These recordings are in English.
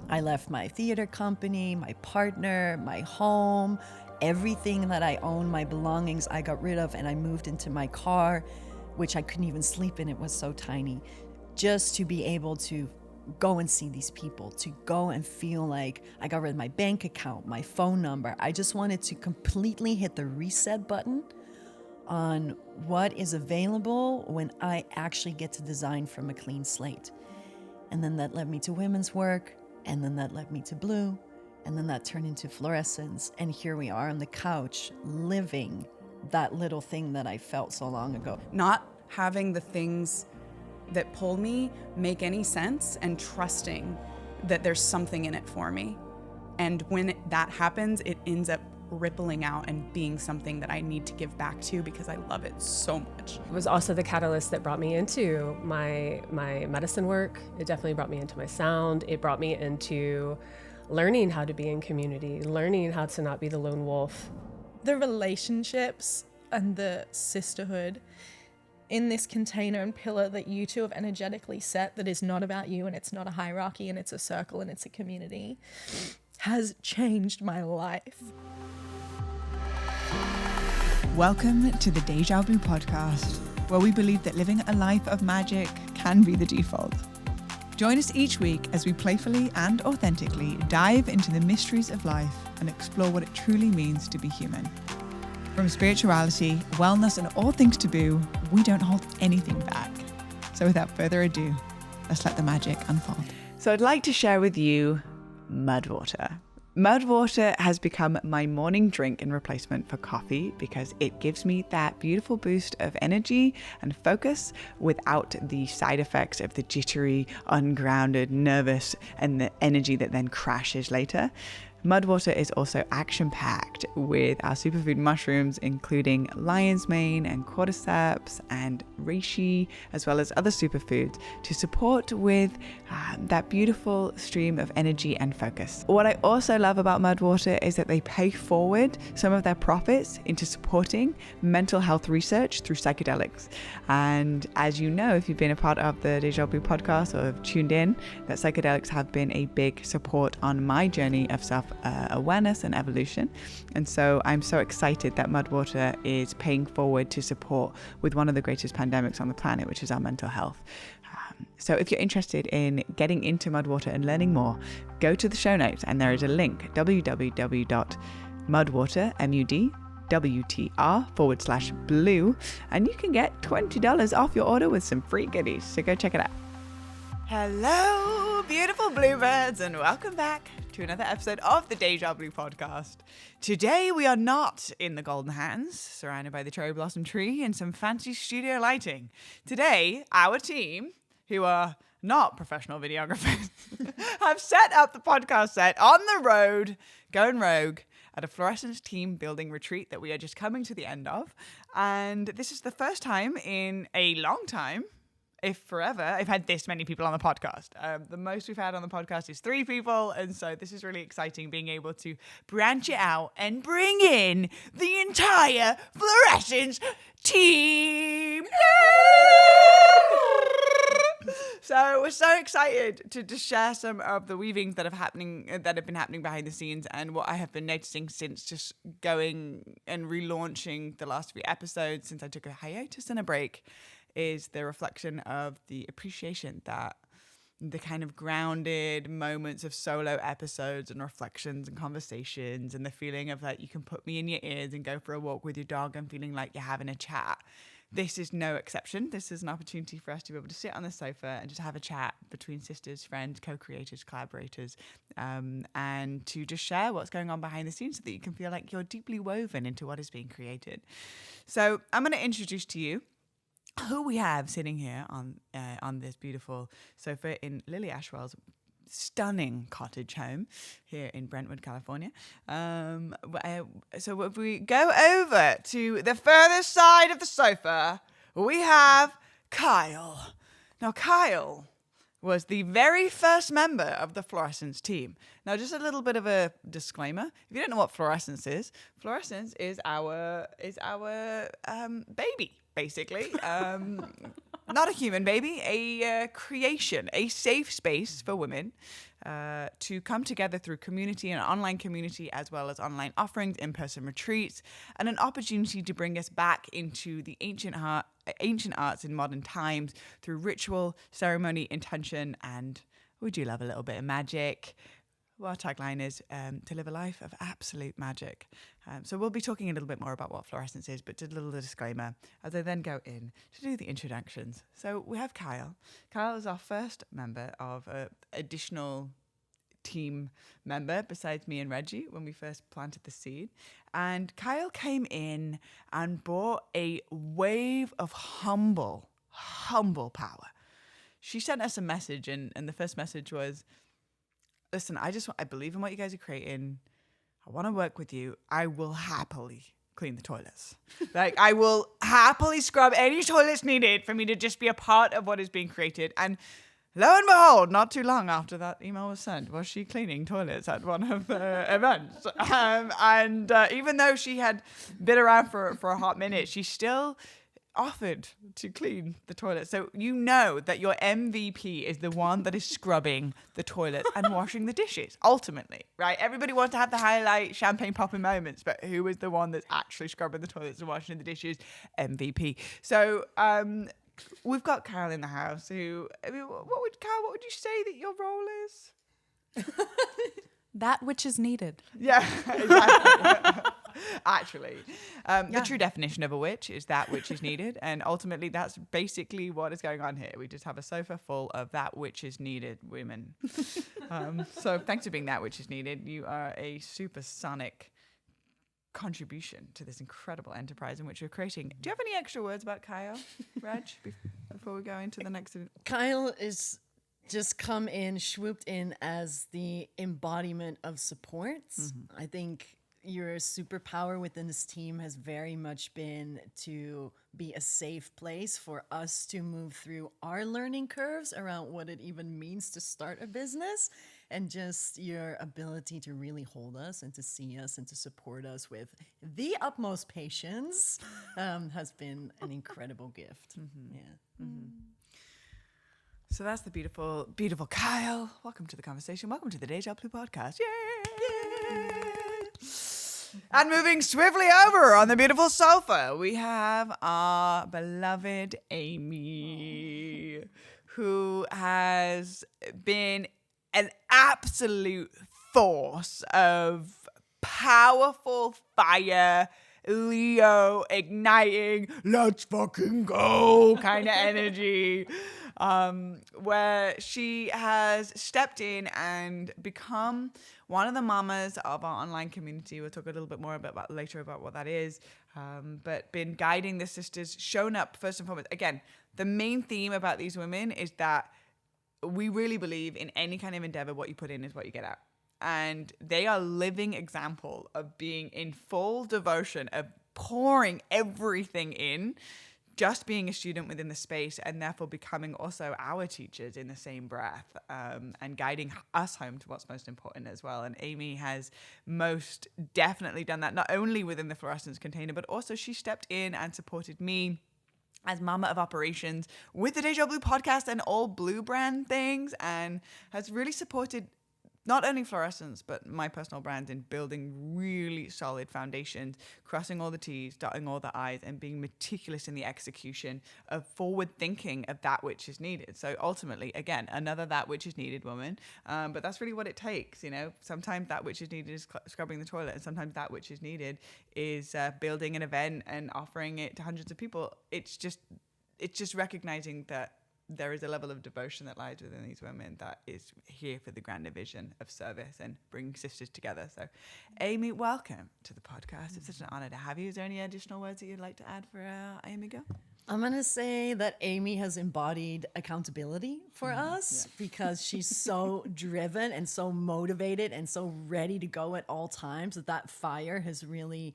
I left my theater company, my partner, my home, everything that I own, my belongings, I got rid of, and I moved into my car, which I couldn't even sleep in. It was so tiny, just to be able to go and see these people, to go and feel like I got rid of my bank account, my phone number. I just wanted to completely hit the reset button on what is available when I actually get to design from a clean slate. And then that led me to women's work, and then that led me to Blue, and then that turned into Florescence. And here we are on the couch, living that little thing that I felt so long ago. Not having the things that pull me make any sense, and trusting that there's something in it for me. And when that happens, it ends up rippling out and being something that I need to give back to because I love it so much. It was also the catalyst that brought me into my medicine work. It definitely brought me into my sound. It brought me into learning how to be in community, learning how to not be the lone wolf. The relationships and the sisterhood in this container and pillar that you two have energetically set, that is not about you, and it's not a hierarchy, and it's a circle, and it's a community, has changed my life. Welcome to the Deja Blu podcast, where we believe that living a life of magic can be the default. Join us each week as we playfully and authentically dive into the mysteries of life and explore what it truly means to be human. From spirituality, wellness, and all things taboo, we don't hold anything back. So without further ado, let's let the magic unfold. So I'd like to share with you mud water. Mud water has become my morning drink in replacement for coffee because it gives me that beautiful boost of energy and focus without the side effects of the jittery, ungrounded, nervous, and the energy that then crashes later. Mud water is also action-packed with our superfood mushrooms, including lion's mane and cordyceps and reishi, as well as other superfoods to support with that beautiful stream of energy and focus. What I also love about mud water is that they pay forward some of their profits into supporting mental health research through psychedelics. And as you know, if you've been a part of the Deja Blu podcast or have tuned in, that psychedelics have been a big support on my journey of self-awareness and evolution. And so I'm so excited that mud water is paying forward to support with one of the greatest pandemics on the planet, which is our mental health. So if you're interested in getting into mud water and learning more, go to the show notes and there is a link, www.mudwater.blue, and you can get $20 off your order with some free goodies. So go check it out. Hello, beautiful Blubirds, and welcome back to another episode of the Deja Blu podcast. Today we are not in the Golden Hands, surrounded by the cherry blossom tree and some fancy studio lighting. Today, our team, who are not professional videographers, have set up the podcast set on the road, going rogue, at a Florescence Team building retreat that we are just coming to the end of. And this is the first time in a long time, if forever, I've had this many people on the podcast. The most we've had on the podcast is 3 people. And so this is really exciting, being able to branch it out and bring in the entire Florescence Team. So we're so excited to just share some of the weavings that have been happening behind the scenes, and what I have been noticing since just going and relaunching the last few episodes since I took a hiatus and a break is the reflection of the appreciation that the kind of grounded moments of solo episodes and reflections and conversations, and the feeling of like you can put me in your ears and go for a walk with your dog and feeling like you're having a chat. This is no exception. This is an opportunity for us to be able to sit on the sofa and just have a chat between sisters, friends, co-creators, collaborators, and to just share what's going on behind the scenes so that you can feel like you're deeply woven into what is being created. So I'm going to introduce to you who we have sitting here on this beautiful sofa in Lily Ashwell's stunning cottage home here in Brentwood, California. So if we go over to the furthest side of the sofa, we have Kyle. Now, Kyle was the very first member of the Florescence team. Now, just a little bit of a disclaimer. If you don't know what Florescence is our baby. basically. Not a human baby, a creation, a safe space for women to come together through community and online community, as well as online offerings, in-person retreats, and an opportunity to bring us back into the ancient arts in modern times through ritual, ceremony, intention, and we do love a little bit of magic. Well, our tagline is to live a life of absolute magic. So we'll be talking a little bit more about what Florescence is, but just a little disclaimer as I then go in to do the introductions. So we have Kyle. Kyle is our first member of an additional team member besides me and Reggie when we first planted the seed. And Kyle came in and brought a wave of humble power. She sent us a message, and the first message was, listen, I believe in what you guys are creating. I want to work with you. I will happily clean the toilets. Like, I will happily scrub any toilets needed for me to just be a part of what is being created. And lo and behold, not too long after that email was sent, was she cleaning toilets at one of the events. And even though she had been around for a hot minute, she still offered to clean the toilet. So you know that your MVP is the one that is scrubbing the toilet and washing the dishes, ultimately, right? Everybody wants to have the highlight champagne popping moments, but who is the one that's actually scrubbing the toilets and washing the dishes? MVP. So we've got Kyle in the house who, I mean, what would you say that your role is? That which is needed. Yeah, exactly. Actually, the true definition of a witch is that which is needed, and ultimately that's basically what is going on here. We just have a sofa full of that which is needed women. So thanks for being that which is needed. You are a supersonic contribution to this incredible enterprise in which you're creating. Do you have any extra words about Kyle, Reg, before we go into the next? Kyle is just come in, swooped in as the embodiment of supports. Mm-hmm. I think your superpower within this team has very much been to be a safe place for us to move through our learning curves around what it even means to start a business, and just your ability to really hold us and to see us and to support us with the utmost patience has been an incredible gift. Mm-hmm. Yeah. Mm-hmm. So that's the beautiful, beautiful Kyle. Welcome to the conversation. Welcome to the Deja Blu podcast. Yay! And moving swiftly over on the beautiful sofa, we have our beloved Amy, who has been an absolute force of powerful fire, Leo igniting, let's fucking go kind of energy, where she has stepped in and become one of the mamas of our online community. We'll talk a little bit more about later about what that is, but been guiding the sisters, shown up first and foremost. Again, the main theme about these women is that we really believe in any kind of endeavor, what you put in is what you get out. And they are living example of being in full devotion, of pouring everything in, just being a student within the space, and therefore becoming also our teachers in the same breath, and guiding us home to what's most important as well. And Amy has most definitely done that, not only within the Florescence container, but also she stepped in and supported me as mama of operations with the Deja Blu podcast and all Blue brand things, and has really supported not only Florescence, but my personal brand in building really solid foundations, crossing all the T's, dotting all the I's, and being meticulous in the execution of forward thinking of that which is needed. So ultimately, again, another that which is needed woman. But that's really what it takes. You know, sometimes that which is needed is scrubbing the toilet, and sometimes that which is needed is building an event and offering it to hundreds of people. It's just recognizing that there is a level of devotion that lies within these women that is here for the grander vision of service and bringing sisters together. So, Amy, welcome to the podcast. It's such an honor to have you. Is there any additional words that you'd like to add for Amy Go? I'm going to say that Amy has embodied accountability for us because she's so driven and so motivated and so ready to go at all times that fire has really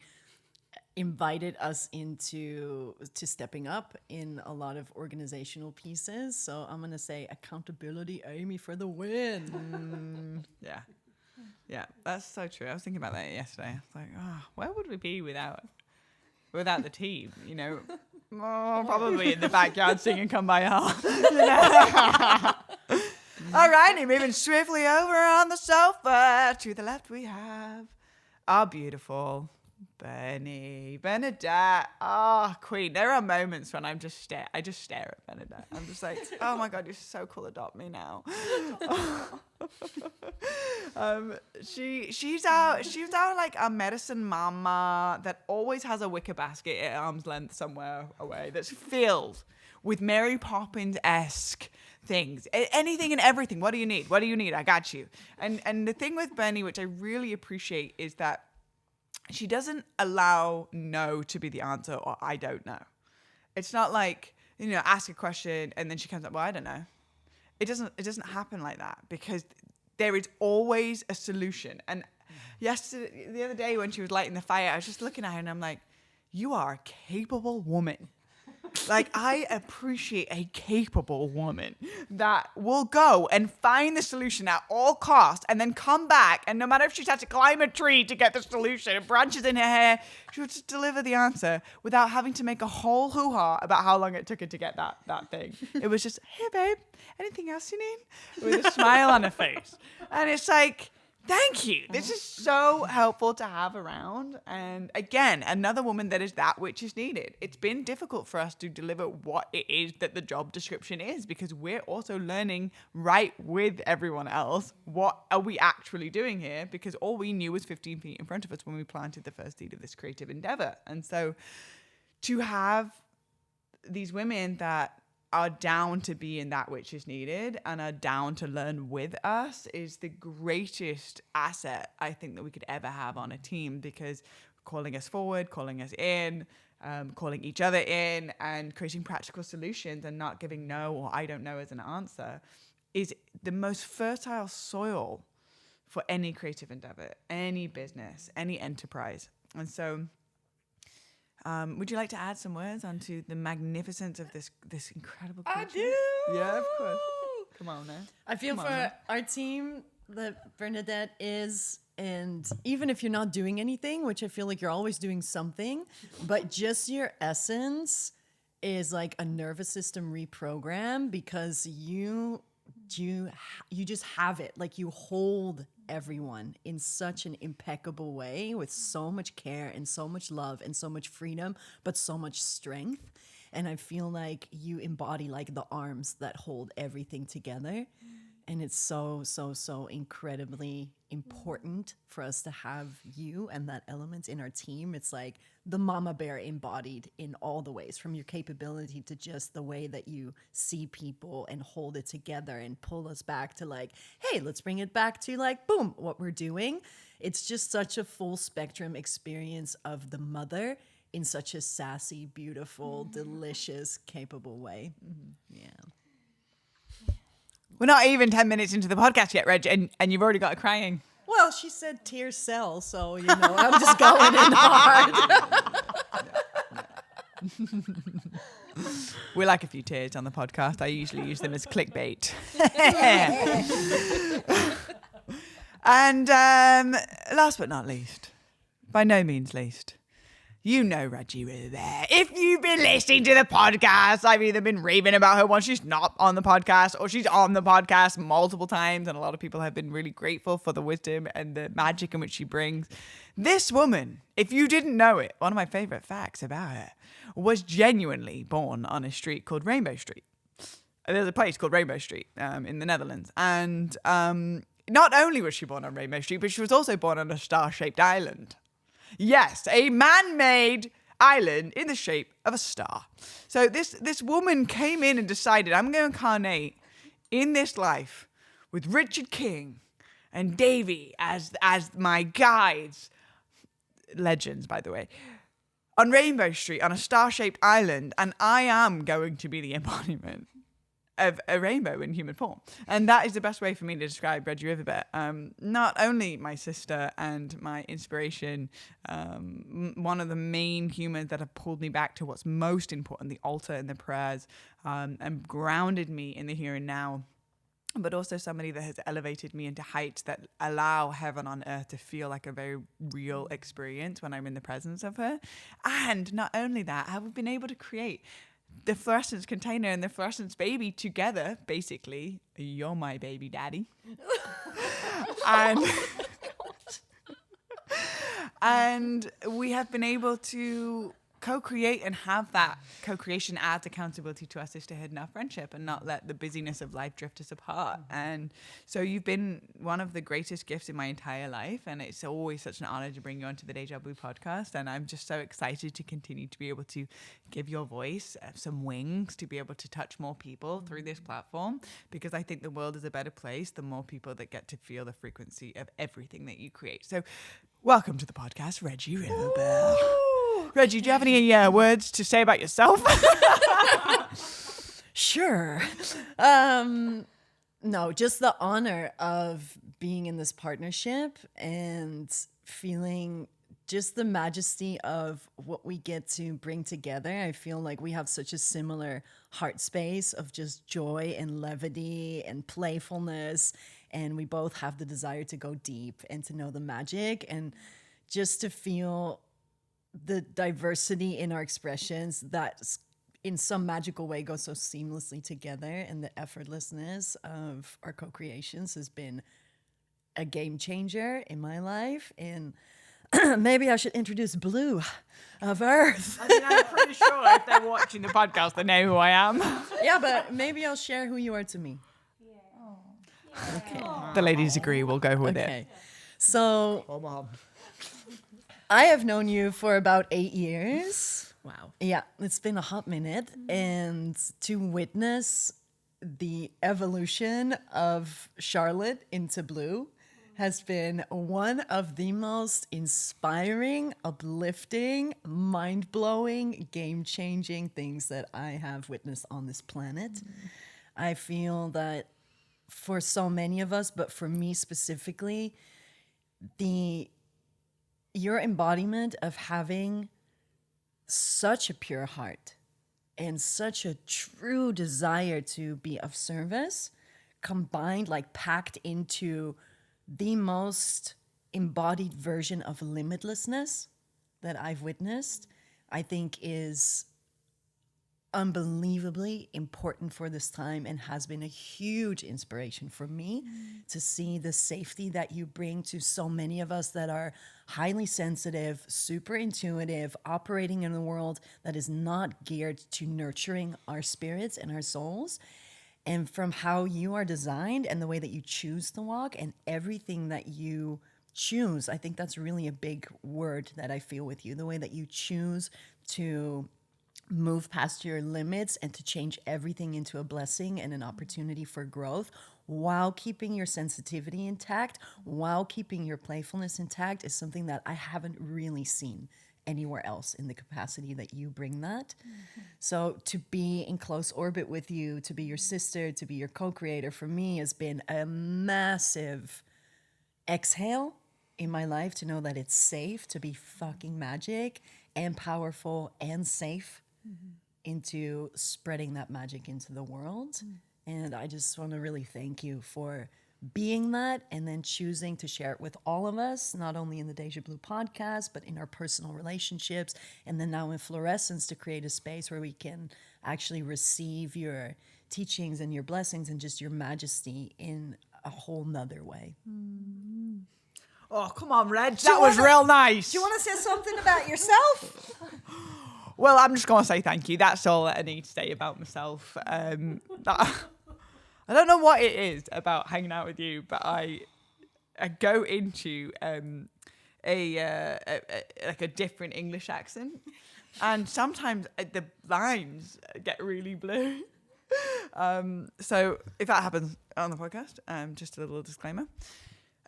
invited us into stepping up in a lot of organizational pieces. So I'm going to say accountability, Amy, for the win. Yeah, that's so true. I was thinking about that yesterday. I was like, where would we be without the team? You know, Oh, probably in the backyard singing Come By Your Heart. All righty, moving swiftly over on the sofa. To the left we have our beautiful Bernadette. Oh, queen. There are moments when I just stare at Bernadette. I'm just like, oh my God, you're so cool. Adopt me now. She's out like a medicine mama that always has a wicker basket at arm's length somewhere away that's filled with Mary Poppins-esque things. Anything and everything. What do you need? What do you need? I got you. And the thing with Bernie, which I really appreciate, is that she doesn't allow no to be the answer or I don't know. It's not like, ask a question and then she comes up, well, I don't know. It doesn't happen like that, because there is always a solution. And the other day when she was lighting the fire, I was just looking at her and I'm like, you are a capable woman. Like, I appreciate a capable woman that will go and find the solution at all costs and then come back. And no matter if she's had to climb a tree to get the solution and branches in her hair, she would just deliver the answer without having to make a whole hoo-ha about how long it took her to get that thing. It was just, hey, babe, anything else you need? With a smile on her face. And it's like, thank you. This is so helpful to have around. And again, another woman that is that which is needed. It's been difficult for us to deliver what it is that the job description is, because we're also learning right with everyone else. What are we actually doing here? Because all we knew was 15 feet in front of us when we planted the first seed of this creative endeavor. And so to have these women that are down to be in that which is needed and are down to learn with us is the greatest asset I think that we could ever have on a team, because calling us forward, calling us in, calling each other in, and creating practical solutions and not giving no or I don't know as an answer is the most fertile soil for any creative endeavor, any business, any enterprise. And so would you like to add some words onto the magnificence of this incredible creature? I do. Yeah, of course. Come on now. I feel for our team that Bernadette is, and even if you're not doing anything, which I feel like you're always doing something, but just your essence is like a nervous system reprogram, because you just have it. Like, you hold everyone in such an impeccable way with so much care and so much love and so much freedom, but so much strength. And I feel like you embody like the arms that hold everything together. And it's so, so, so incredibly important for us to have you and that element in our team. It's like the mama bear embodied in all the ways, from your capability to just the way that you see people and hold it together and pull us back to like, hey, let's bring it back to like, boom, what we're doing. It's just such a full spectrum experience of the mother in such a sassy, beautiful, delicious, capable way. Yeah. We're not even 10 minutes into the podcast yet, Reg, and you've already got her crying. Well, she said tears sell, so, I'm just going in hard. We like a few tears on the podcast. I usually use them as clickbait. And last but not least, by no means least, you know Reggie Riverbear. If you've been listening to the podcast, I've either been raving about her once she's not on the podcast, or she's on the podcast multiple times, and a lot of people have been really grateful for the wisdom and the magic in which she brings. This woman, if you didn't know it, one of my favorite facts about her, was genuinely born on a street called Rainbow Street. There's a place called Rainbow Street in the Netherlands. And not only was she born on Rainbow Street, but she was also born on a star-shaped island. Yes, a man-made island in the shape of a star. So this woman came in and decided, I'm going to incarnate in this life with Richard King and Davy as my guides. Legends, by the way. On Rainbow Street, on a star-shaped island, and I am going to be the embodiment of a rainbow in human form. And that is the best way for me to describe Reggie Riverbear. Not only my sister and my inspiration, one of the main humans that have pulled me back to what's most important, the altar and the prayers, and grounded me in the here and now. but also somebody that has elevated me into heights that allow heaven on earth to feel like a very real experience when I'm in the presence of her. And not only that, I've been able to create the fluorescence container and the fluorescence baby together. Basically, you're my baby daddy. And we have been able to co-create and have that co-creation add accountability to our sisterhood and our friendship, and not let the busyness of life drift us apart. And so you've been one of the greatest gifts in my entire life, and it's always such an honor to bring you onto the Deja Blu podcast. And I'm just so excited to continue to be able to give your voice some wings, to be able to touch more people through this platform, because I think the world is a better place the more people that get to feel the frequency of everything that you create. So welcome to the podcast, Reggie Riverbear. Reggie, do you have any words to say about yourself? Sure. No, just the honor of being in this partnership and feeling just the majesty of what we get to bring together. I feel like we have such a similar heart space of just joy and levity and playfulness. And we both have the desire to go deep and to know the magic, and just to feel the diversity in our expressions that in some magical way go so seamlessly together. And the effortlessness of our co-creations has been a game changer in my life. And maybe I should introduce Blue of Earth. I mean, I'm pretty sure if they're watching the podcast, they know who I am. Yeah, but maybe I'll share who you are to me. Okay. The ladies agree. We'll go with Okay. it. So Come on. I have known you for about 8 years. Wow. Yeah, it's been a hot minute. And to witness the evolution of Charlotte into Blue has been one of the most inspiring, uplifting, mind-blowing, game-changing things that I have witnessed on this planet. I feel that for so many of us, but for me specifically, your embodiment of having such a pure heart and such a true desire to be of service, combined, like packed into the most embodied version of limitlessness that I've witnessed, I think is unbelievably important for this time, and has been a huge inspiration for me to see the safety that you bring to so many of us that are highly sensitive, super intuitive, operating in a world that is not geared to nurturing our spirits and our souls. And from how you are designed and the way that you choose to walk and everything that you choose, I think that's really a big word that I feel with you, the way that you choose to move past your limits and to change everything into a blessing and an opportunity for growth, while keeping your sensitivity intact, while keeping your playfulness intact, is something that I haven't really seen anywhere else in the capacity that you bring that. So to be in close orbit with you, to be your sister, to be your co-creator, for me has been a massive exhale in my life, to know that it's safe to be fucking magic and powerful and safe into spreading that magic into the world. And I just want to really thank you for being that, and then choosing to share it with all of us, not only in the Deja Blu podcast, but in our personal relationships, and then now in Florescence, to create a space where we can actually receive your teachings and your blessings and just your majesty in a whole nother way. Oh, come on, Reg. That was real nice. Do you want to say something about yourself? Well, I'm just going to say thank you. That's all that I need to say about myself. I don't know what it is about hanging out with you, but I go into a different English accent, and sometimes the lines get really blue. So if that happens on the podcast, just a little disclaimer.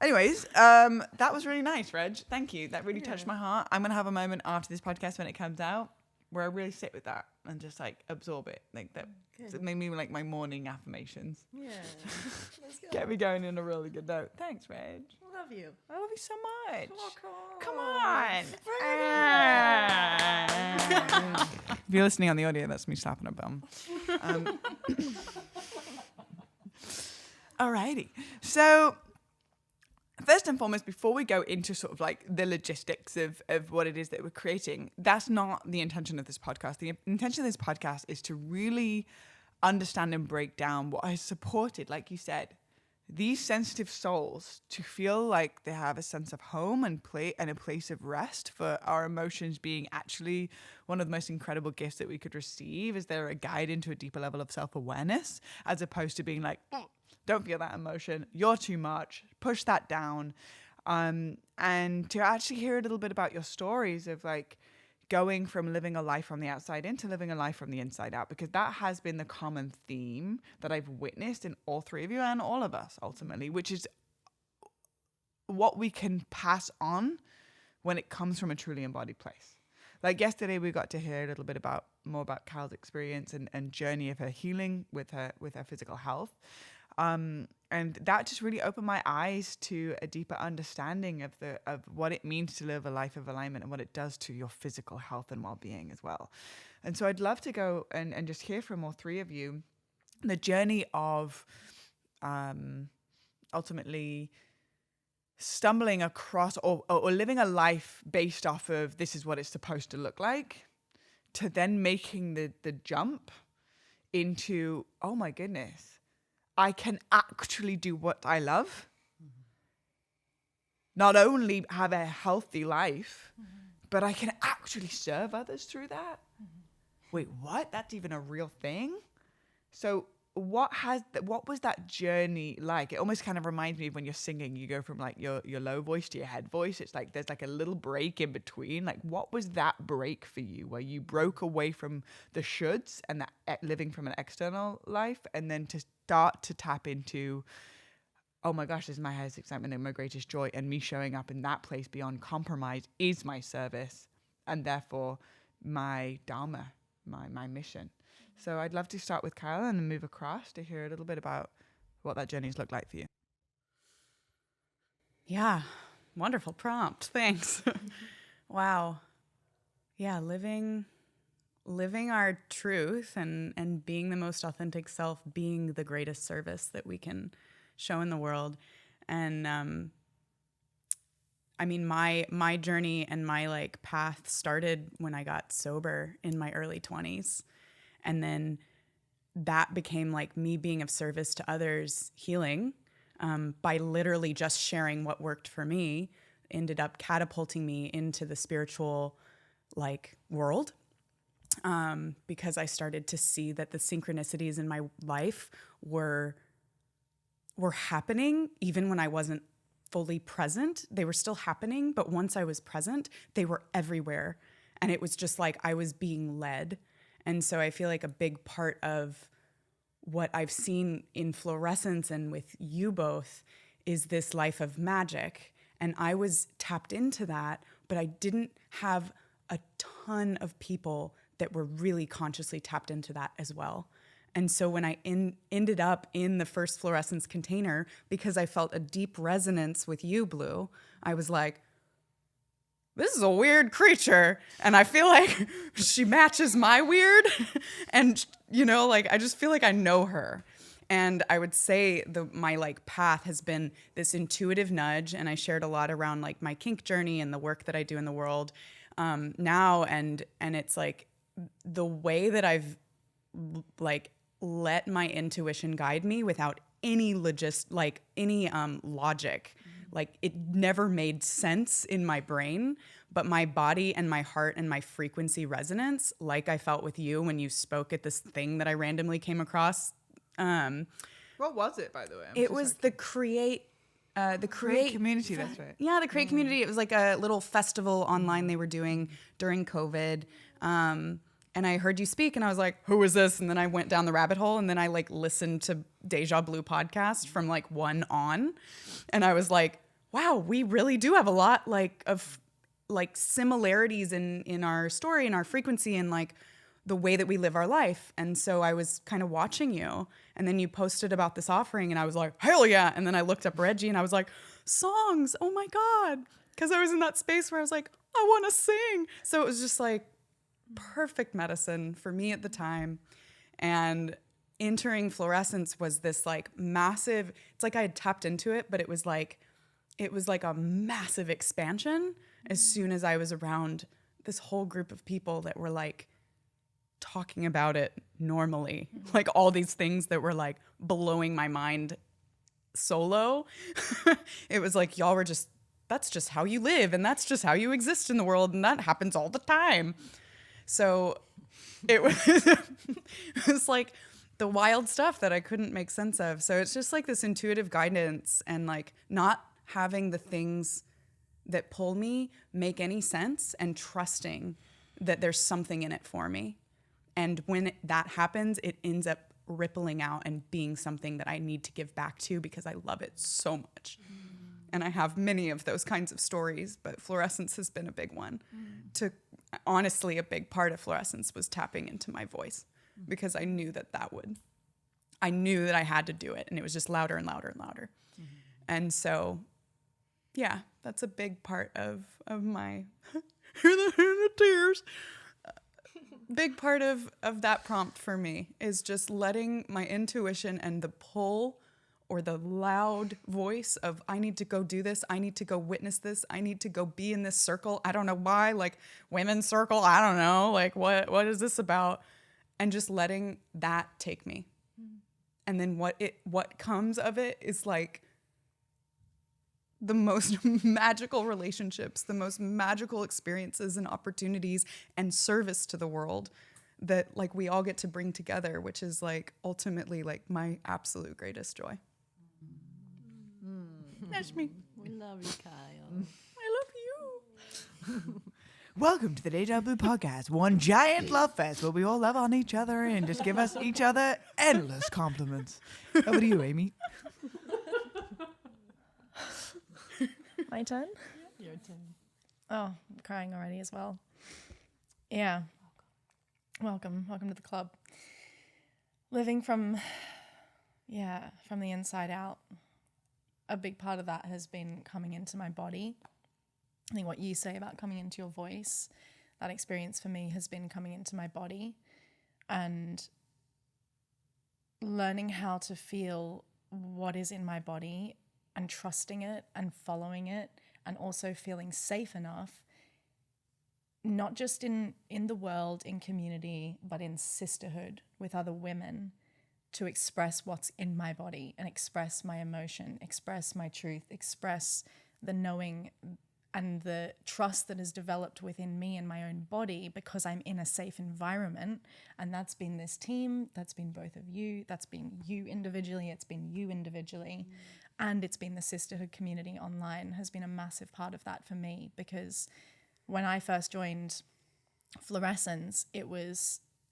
Anyways, that was really nice, Reg. Thank you. That really touched my heart. I'm going to have a moment after this podcast when it comes out where I really sit with that and just like absorb it. Like that. It made me like my morning affirmations. Yeah. Let's go. Get me going in a really good note. Thanks, Reg. Love you. I love you so much. Oh, Come on. If you're listening on the audio, that's me slapping a bum. Alrighty. So first and foremost, before we go into sort of like the logistics of what it is that we're creating, that's not the intention of this podcast. The intention of this podcast is to really understand and break down what has supported, like you said, these sensitive souls to feel like they have a sense of home and play and a place of rest, for our emotions being actually one of the most incredible gifts that we could receive, as they're a guide into a deeper level of self-awareness, as opposed to being like, don't feel that emotion, you're too much, push that down. And to actually hear a little bit about your stories of like going from living a life from the outside in to living a life from the inside out, because that has been the common theme that I've witnessed in all three of you and all of us ultimately, which is what we can pass on when it comes from a truly embodied place. Like yesterday, we got to hear a little bit more about Cal's experience and journey of her healing with her physical health. And that just really opened my eyes to a deeper understanding of what it means to live a life of alignment and what it does to your physical health and well-being as well. And so I'd love to go and just hear from all three of you the journey of ultimately stumbling across or living a life based off of this is what it's supposed to look like, to then making the jump into, oh my goodness, I can actually do what I love. Not only have a healthy life, but I can actually serve others through that. Wait, what? That's even a real thing? So what was that journey like? It almost kind of reminds me of when you're singing, you go from like your low voice to your head voice. It's like there's like a little break in between. Like, what was that break for you, where you broke away from the shoulds and that living from an external life, and then to start to tap into, oh my gosh, this is my highest excitement and my greatest joy, and me showing up in that place beyond compromise is my service, and therefore my dharma, my mission. So I'd love to start with Kyle and then move across to hear a little bit about what that journey's looked like for you. Yeah, wonderful prompt. Thanks. Wow. Yeah, living our truth and being the most authentic self, being the greatest service that we can show in the world. And I mean, my journey and my like path started when I got sober in my early 20s. And then that became like me being of service to others, healing, by literally just sharing what worked for me, ended up catapulting me into the spiritual like world. Because I started to see that the synchronicities in my life were happening even when I wasn't fully present. They were still happening, but once I was present, they were everywhere. And it was just like I was being led. And so I feel like a big part of what I've seen in Florescence and with you both is this life of magic. And I was tapped into that, but I didn't have a ton of people that were really consciously tapped into that as well. And so when I ended up in the first Florescence container, because I felt a deep resonance with you, Blue, I was like, this is a weird creature. And I feel like she matches my weird. And, you know, like, I just feel like I know her. And I would say my like path has been this intuitive nudge. And I shared a lot around like my kink journey and the work that I do in the world now. And it's like the way that I've like let my intuition guide me without any logic. Like it never made sense in my brain, but my body and my heart and my frequency resonance, like I felt with you when you spoke at this thing that I randomly came across. What was it, by the way? It was the Create community. That's right. Yeah, the Create community. It was like a little festival online they were doing during COVID. And I heard you speak and I was like, who is this? And then I went down the rabbit hole and then I like listened to Deja Blu podcast from like 1 on. And I was like, wow, we really do have a lot like of like similarities in our story and our frequency and like the way that we live our life. And so I was kind of watching you and then you posted about this offering and I was like, hell yeah. And then I looked up Reggie and I was like, songs, oh my God. Because I was in that space where I was like, I want to sing. So it was just like perfect medicine for me at the time. And entering Florescence was this like massive, it's like I had tapped into it, but it was like a massive expansion as soon as I was around this whole group of people that were like talking about it normally, like all these things that were like blowing my mind solo. It was like, y'all were just, that's just how you live and that's just how you exist in the world and that happens all the time. So it was like the wild stuff that I couldn't make sense of. So it's just like this intuitive guidance and like not having the things that pull me make any sense and trusting that there's something in it for me. And when that happens, it ends up rippling out and being something that I need to give back to because I love it so much. And I have many of those kinds of stories, but Florescence has been a big one. Honestly, a big part of Florescence was tapping into my voice because I knew that I knew that I had to do it, and it was just louder and louder and louder. And so, yeah, that's a big part of my hear the tears. Big part of that prompt for me is just letting my intuition and the pull or the loud voice of I need to go do this, I need to go witness this, I need to go be in this circle. I don't know why, like women's circle, I don't know, like what is this about? And just letting that take me. And then what comes of it is like the most magical relationships, the most magical experiences and opportunities and service to the world that like we all get to bring together, which is like ultimately like my absolute greatest joy. That's me. We love you, Kyle. I love you. Welcome to the Deja Blu podcast, one giant love fest where we all love on each other and just give us each other endless compliments. Over to you, Amy. My turn? Your turn. Oh, I'm crying already as well. Yeah. Welcome to the club. Living from the inside out. A big part of that has been coming into my body. I think what you say about coming into your voice, that experience for me has been coming into my body and learning how to feel what is in my body and trusting it and following it, and also feeling safe enough, not just in the world, in community, but in sisterhood with other women, to express what's in my body and express my emotion, express my truth, express the knowing and the trust that has developed within me and my own body because I'm in a safe environment. And that's been this team, that's been both of you, that's been you individually, it's been you individually. And it's been the sisterhood community online has been a massive part of that for me, because when I first joined Florescence,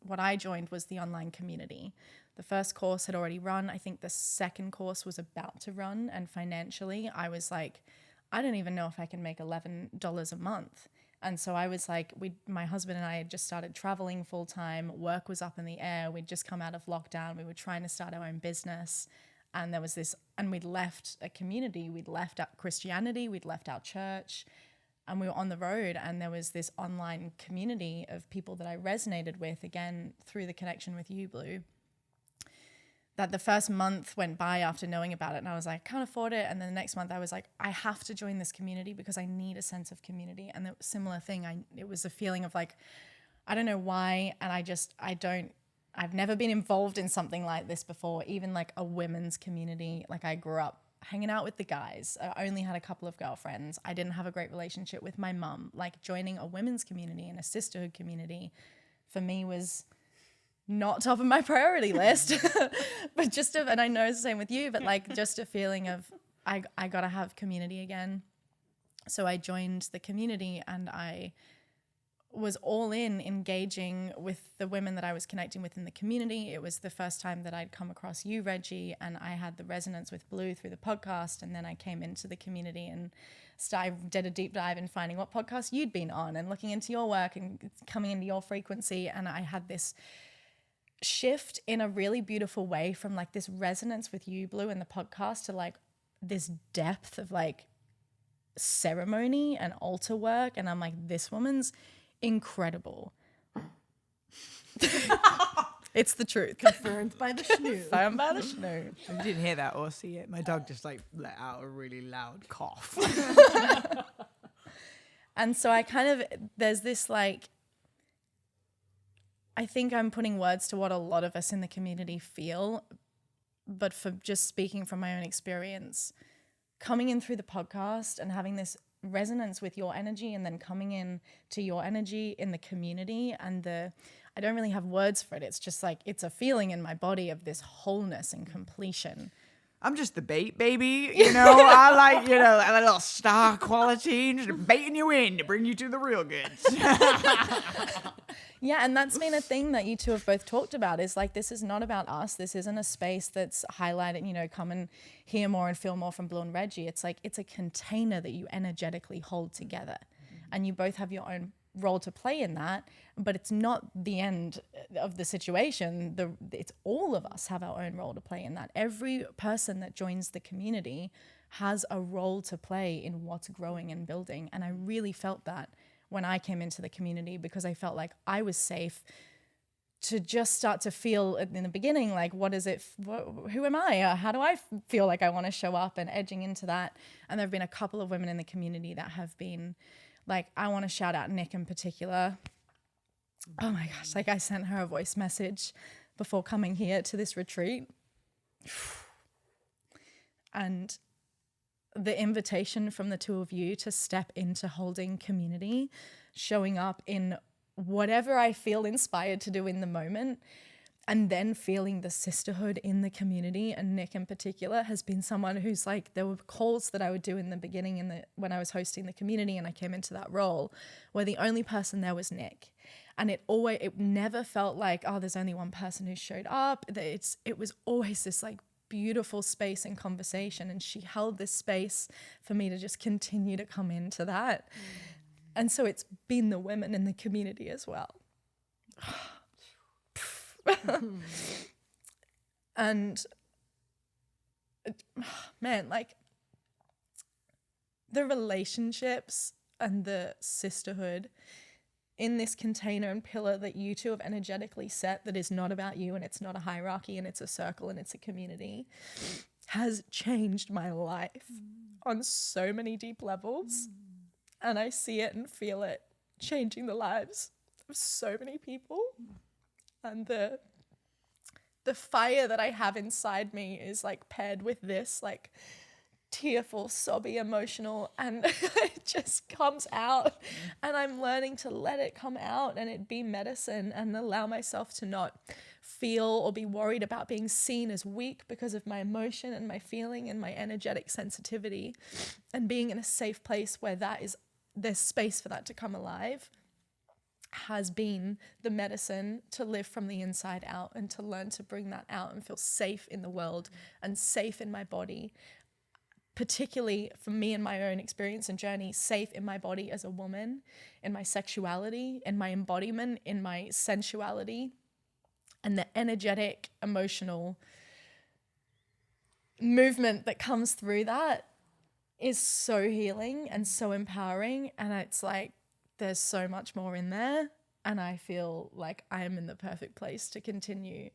what I joined was the online community. The first course had already run. I think the second course was about to run, and financially I was like, I don't even know if I can make $11 a month. And so I was like, my husband and I had just started traveling full time. Work was up in the air. We'd just come out of lockdown. We were trying to start our own business. And there was this, and we'd left a community, we'd left our Christianity, we'd left our church, and we were on the road, and there was this online community of people that I resonated with, again, through the connection with you, Blue, that the first month went by after knowing about it, and I was like, can't afford it. And then the next month I was like, I have to join this community because I need a sense of community. And the similar thing, it was a feeling of like, I don't know why, and I've never been involved in something like this before, even like a women's community. Like I grew up hanging out with the guys. I only had a couple of girlfriends. I didn't have a great relationship with my mum. Like joining a women's community and a sisterhood community for me was not top of my priority list. But and I know it's the same with you, but like just a feeling of I gotta have community again. So I joined the community and I was all in engaging with the women that I was connecting with in the community. It was the first time that I'd come across you, Reggie, and I had the resonance with Blue through the podcast. And then I came into the community and did a deep dive in finding what podcast you'd been on and looking into your work and coming into your frequency. And I had this shift in a really beautiful way from like this resonance with you, Blue, and the podcast to like this depth of like ceremony and altar work. And I'm like, this woman's incredible. It's the truth. Confirmed by the snoo. Found by the snoo. If you didn't hear that or see it, my dog just like let out a really loud cough. And so there's this like, I think I'm putting words to what a lot of us in the community feel, but for just speaking from my own experience, coming in through the podcast and having this resonance with your energy and then coming in to your energy in the community and I don't really have words for it. It's just like, it's a feeling in my body of this wholeness and completion. I'm just the bait, baby. I like, a little star quality, just baiting you in to bring you to the real goods. Yeah, and that's been a thing that you two have both talked about is like, this is not about us. This isn't a space that's highlighted, come and hear more and feel more from Blue and Reggie. It's like, it's a container that you energetically hold together. And you both have your own role to play in that, but it's not the end of the situation. It's all of us have our own role to play in that. Every person that joins the community has a role to play in what's growing and building. And I really felt that when I came into the community, because I felt like I was safe to just start to feel in the beginning, like, what is it? Who am I? How do I feel like I want to show up, and edging into that. And there have been a couple of women in the community that have been like, I want to shout out Nick in particular. Oh my gosh, like I sent her a voice message before coming here to this retreat. And the invitation from the two of you to step into holding community, showing up in whatever I feel inspired to do in the moment, and then feeling the sisterhood in the community. And Nick in particular has been someone who's like, there were calls that I would do in the beginning when I was hosting the community and I came into that role, where the only person there was Nick. And it never felt like, oh, there's only one person who showed up. It was always this like beautiful space and conversation. And she held this space for me to just continue to come into that. And so it's been the women in the community as well. And man, like the relationships and the sisterhood in this container and pillar that you two have energetically set, that is not about you and it's not a hierarchy and it's a circle and it's a community, has changed my life on so many deep levels. And I see it and feel it changing the lives of so many people. And the fire that I have inside me is like paired with this like tearful, sobby, emotional, and it just comes out. And I'm learning to let it come out and it be medicine, and allow myself to not feel or be worried about being seen as weak because of my emotion and my feeling and my energetic sensitivity, and being in a safe place where there's space for that to come alive, has been the medicine to live from the inside out, and to learn to bring that out and feel safe in the world and safe in my body, particularly for me in my own experience and journey, safe in my body as a woman, in my sexuality, in my embodiment, in my sensuality, and the energetic, emotional movement that comes through that is so healing and so empowering. And it's like, there's so much more in there, and I feel like I am in the perfect place to continue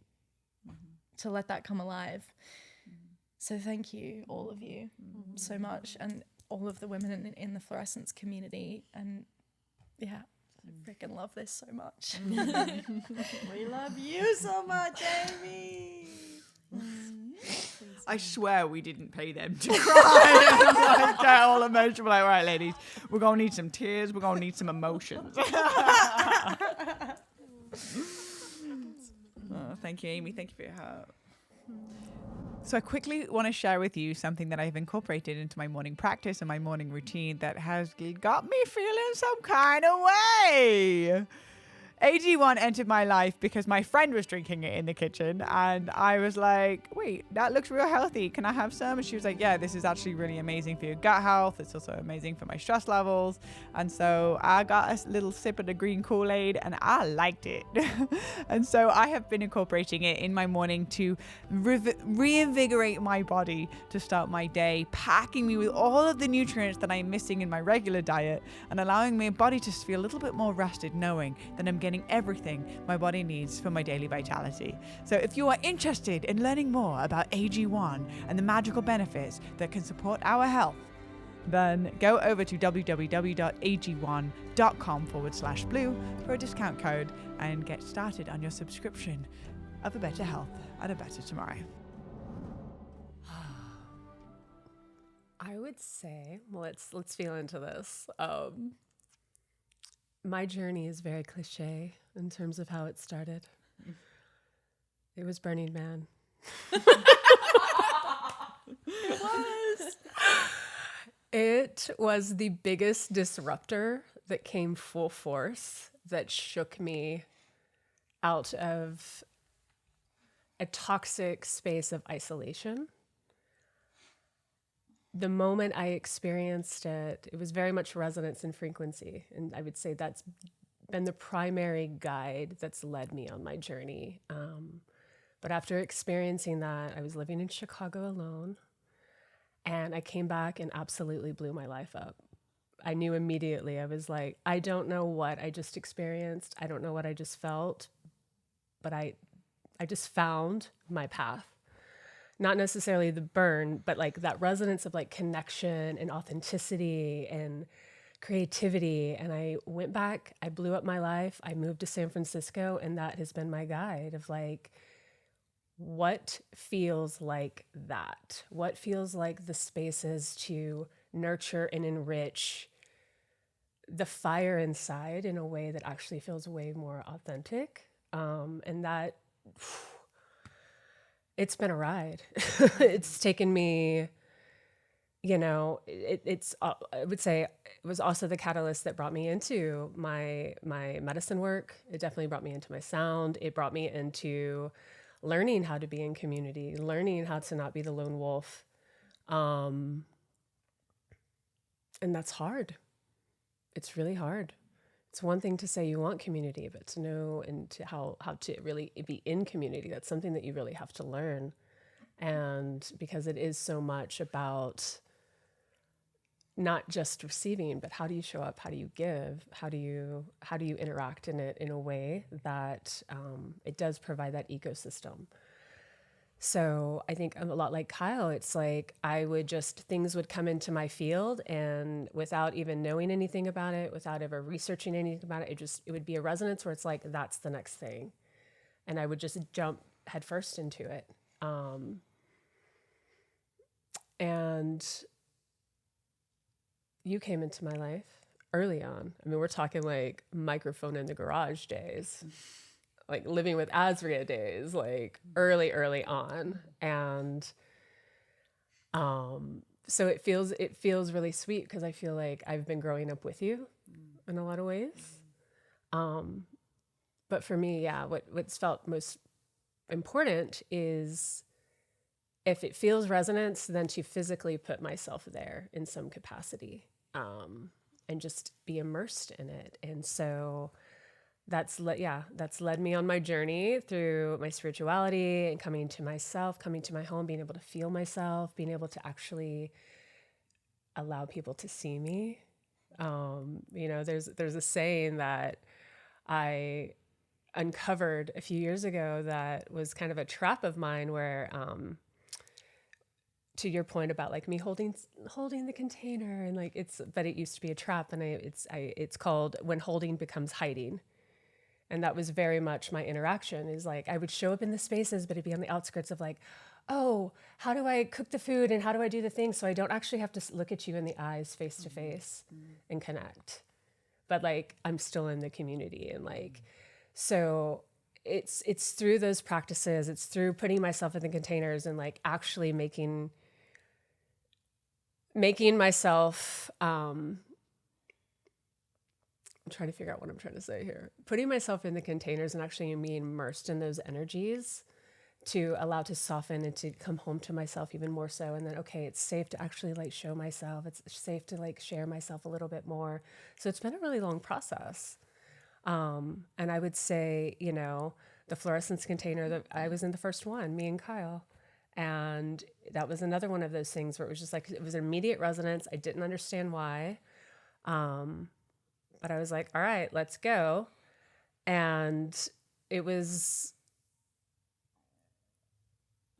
to let that come alive. So thank you, all of you, so much, and all of the women in the Florescence community. And yeah, I freaking love this so much. We love you so much, Amy. I swear we didn't pay them to cry. Like, get all emotional. Like, all right, ladies, we're going to need some tears. We're going to need some emotions. Thank you, Amy. Thank you for your help. So I quickly want to share with you something that I've incorporated into my morning practice and my morning routine that has got me feeling some kind of way. AG1 entered my life because my friend was drinking it in the kitchen, and I was like, wait, that looks real healthy. Can I have some? And she was like, yeah, this is actually really amazing for your gut health. It's also amazing for my stress levels. And so I got a little sip of the green Kool-Aid and I liked it. And so I have been incorporating it in my morning to reinvigorate my body to start my day, packing me with all of the nutrients that I'm missing in my regular diet, and allowing my body to feel a little bit more rested, knowing that I'm getting everything my body needs for my daily vitality. So if you are interested in learning more about AG1 and the magical benefits that can support our health, then go over to www.ag1.com/blue for a discount code and get started on your subscription of a better health and a better tomorrow. I would say, well, let's feel into this. My journey is very cliche in terms of how it started. It was Burning Man. It was the biggest disruptor that came full force, that shook me out of a toxic space of isolation. The moment I experienced it, it was very much resonance and frequency. And I would say that's been the primary guide that's led me on my journey. But after experiencing that, I was living in Chicago alone. And I came back and absolutely blew my life up. I knew immediately. I was like, I don't know what I just experienced. I don't know what I just felt. But I just found my path. Not necessarily the burn, but like that resonance of like connection and authenticity and creativity. And I went back, I blew up my life. I moved to San Francisco, and that has been my guide of like, what feels like that? What feels like the spaces to nurture and enrich the fire inside in a way that actually feels way more authentic? And that, it's been a ride. It's taken me, I would say it was also the catalyst that brought me into my medicine work. It definitely brought me into my sound. It brought me into learning how to be in community, learning how to not be the lone wolf. And that's hard. It's really hard. It's one thing to say you want community, but to know and to how to really be in community, that's something that you really have to learn. And because it is so much about not just receiving, but how do you show up? How do you give? How do you interact in it in a way that it does provide that ecosystem? So I think I'm a lot like Kyle. It's like things would come into my field, and without even knowing anything about it, without ever researching anything about it, it would be a resonance where it's like, that's the next thing. And I would just jump headfirst into it. And you came into my life early on. I mean, we're talking like microphone in the garage days, like living with Azria days, like early on. And so it feels really sweet because I feel like I've been growing up with you in a lot of ways. But for me, yeah, what's felt most important is, if it feels resonance, then to physically put myself there in some capacity, and just be immersed in it. And so that's led me on my journey through my spirituality and coming to myself, coming to my home, being able to feel myself, being able to actually allow people to see me. There's a saying that I uncovered a few years ago that was kind of a trap of mine, where to your point about like me holding the container, and like but it used to be a trap, and it's called when holding becomes hiding. And that was very much my interaction, is like I would show up in the spaces, but it'd be on the outskirts of like, oh, how do I cook the food and how do I do the things so I don't actually have to look at you in the eyes face to face and connect. But like I'm still in the community, and like, so it's through those practices, it's through putting myself in the containers and like actually making myself, I'm trying to figure out what I'm trying to say here. Putting myself in the containers and actually being immersed in those energies to allow to soften and to come home to myself even more so. And then, okay, it's safe to actually like show myself. It's safe to like share myself a little bit more. So it's been a really long process. And I would say, the fluorescence container, that I was in the first one, me and Kyle. And that was another one of those things where it was just like, it was an immediate resonance. I didn't understand why. But I was like, all right, let's go. And it was,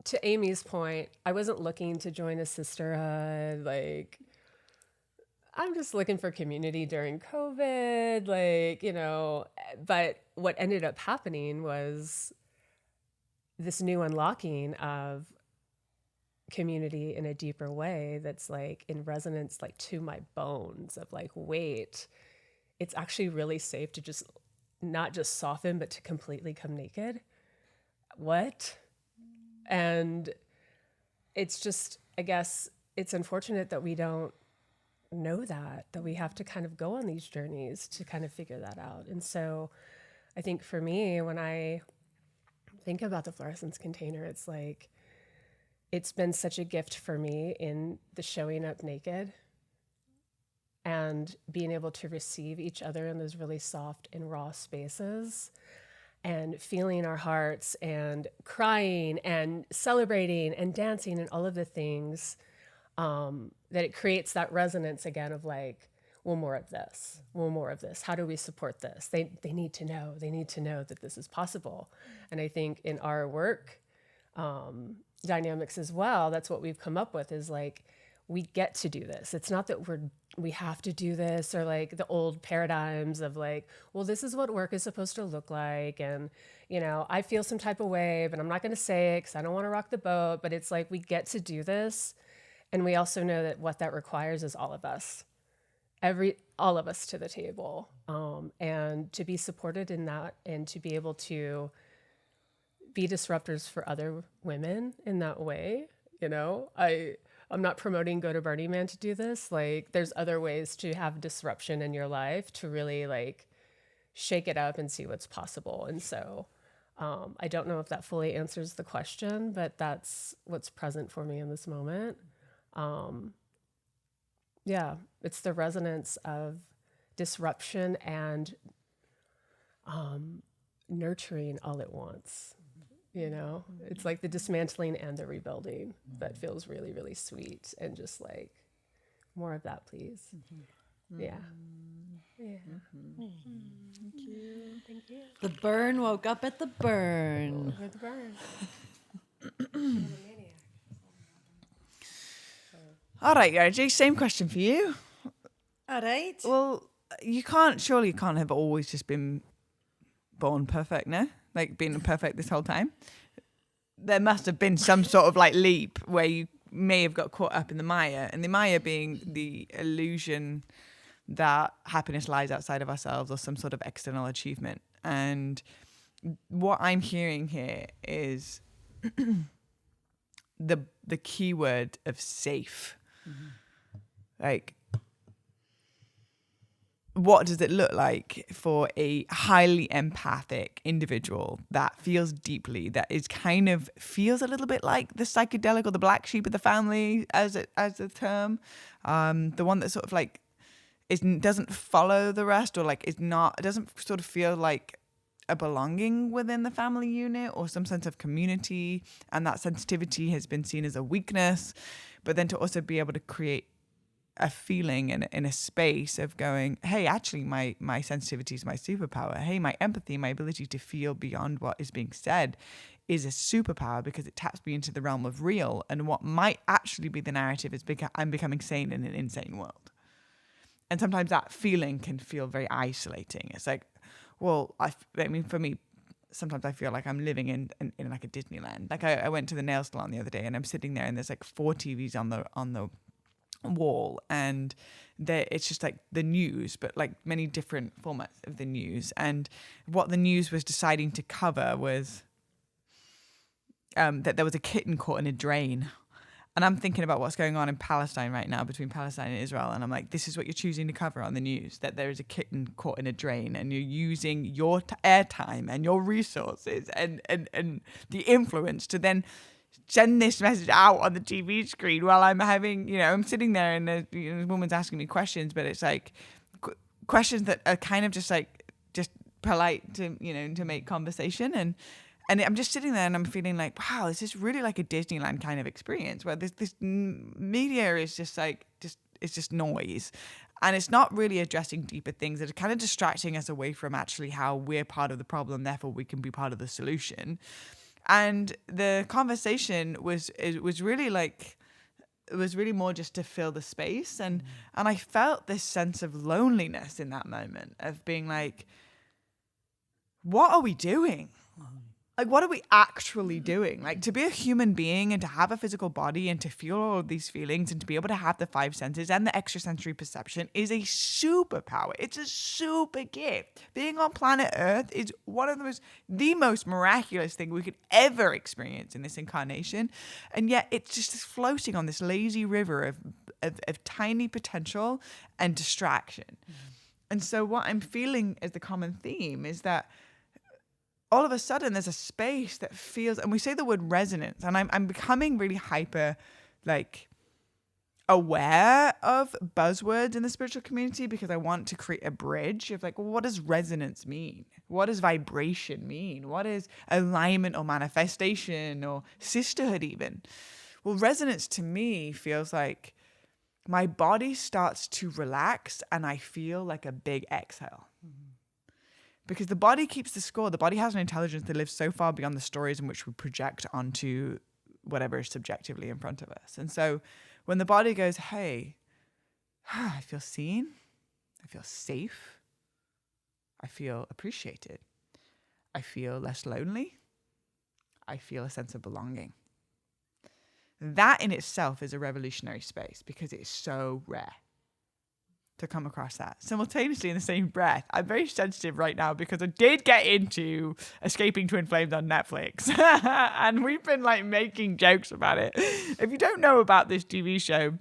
to Amy's point, I wasn't looking to join a sisterhood. Like, I'm just looking for community during COVID, like, you know, but what ended up happening was this new unlocking of community in a deeper way that's like in resonance, like to my bones of like, wait, it's actually really safe to just not just soften, but to completely come naked. What? And it's just, I guess it's unfortunate that we don't know that we have to kind of go on these journeys to kind of figure that out. And so I think for me, when I think about the Florescence container, it's like, it's been such a gift for me in the showing up naked and being able to receive each other in those really soft and raw spaces and feeling our hearts and crying and celebrating and dancing and all of the things, that it creates that resonance again of like, well, more of this, well, more of this. How do we support this? They need to know that this is possible. And I think in our work dynamics as well, that's what we've come up with is like, we get to do this. It's not that we have to do this, or like the old paradigms of like, well, this is what work is supposed to look like. And, you know, I feel some type of way, but I'm not going to say it because I don't want to rock the boat. But it's like, we get to do this. And we also know that what that requires is all of us, all of us to the table, and to be supported in that and to be able to be disruptors for other women in that way. You know, I'm not promoting go to Burning Man to do this. Like, there's other ways to have disruption in your life to really like shake it up and see what's possible. And so I don't know if that fully answers the question, but that's what's present for me in this moment. Yeah, it's the resonance of disruption and nurturing all at once. You know, it's like the dismantling and the rebuilding that feels really, really sweet. And just like, more of that, please. Yeah. Yeah. Thank you. Thank you. The burn woke up at the burn. At the burn. All right, Reggie, same question for you. All right. Well, surely you can't have always just been born perfect, no? Like being perfect this whole time. There must have been some sort of like leap where you may have got caught up in the Maya, and the Maya being the illusion that happiness lies outside of ourselves or some sort of external achievement. And what I'm hearing here is the key word of safe. Like, what does it look like for a highly empathic individual that feels deeply, that is kind of feels a little bit like the psychedelic or the black sheep of the family as a term, the one that sort of like doesn't follow the rest, or like doesn't sort of feel like a belonging within the family unit or some sense of community, and that sensitivity has been seen as a weakness, but then to also be able to create a feeling in a space of going, hey, actually my sensitivity is my superpower. Hey, my empathy, my ability to feel beyond what is being said is a superpower because it taps me into the realm of real, and what might actually be the narrative is I'm becoming sane in an insane world. And sometimes that feeling can feel very isolating. It's like, well, I mean, for me, sometimes I feel like I'm living in like a Disneyland. Like I went to the nail salon the other day, and I'm sitting there, and there's like 4 TVs on the wall, and it's just like the news, but like many different formats of the news. And what the news was deciding to cover was that there was a kitten caught in a drain. And I'm thinking about what's going on in Palestine right now, between Palestine and Israel. And I'm like, this is what you're choosing to cover on the news, that there is a kitten caught in a drain, and you're using your airtime and your resources and the influence to then send this message out on the TV screen while I'm having, I'm sitting there, and the woman's asking me questions, but it's like questions that are kind of just polite to, to make conversation. And I'm just sitting there, and I'm feeling like, wow, this is really like a Disneyland kind of experience where this media is just like, it's just noise. And it's not really addressing deeper things that are kind of distracting us away from actually how we're part of the problem, therefore we can be part of the solution. And the conversation was really like, it was really more just to fill the space. And I felt this sense of loneliness in that moment of being like, what are we doing? Like, what are we actually doing? Like, to be a human being and to have a physical body and to feel all of these feelings and to be able to have the 5 senses and the extrasensory perception is a superpower. It's a super gift. Being on planet Earth is one of the most miraculous thing we could ever experience in this incarnation. And yet it's just floating on this lazy river of tiny potential and distraction. And so what I'm feeling as the common theme is that all of a sudden there's a space that feels, and we say the word resonance, and I'm becoming really hyper like aware of buzzwords in the spiritual community because I want to create a bridge of like, well, what does resonance mean? What does vibration mean? What is alignment or manifestation or sisterhood even? Well, resonance to me feels like my body starts to relax and I feel like a big exhale. Because the body keeps the score. The body has an intelligence that lives so far beyond the stories in which we project onto whatever is subjectively in front of us. And so when the body goes, hey, I feel seen, I feel safe, I feel appreciated, I feel less lonely, I feel a sense of belonging. That in itself is a revolutionary space because it's so rare to come across that. Simultaneously, in the same breath, I'm very sensitive right now because I did get into Escaping Twin Flames on Netflix. And we've been like making jokes about it. If you don't know about this TV show,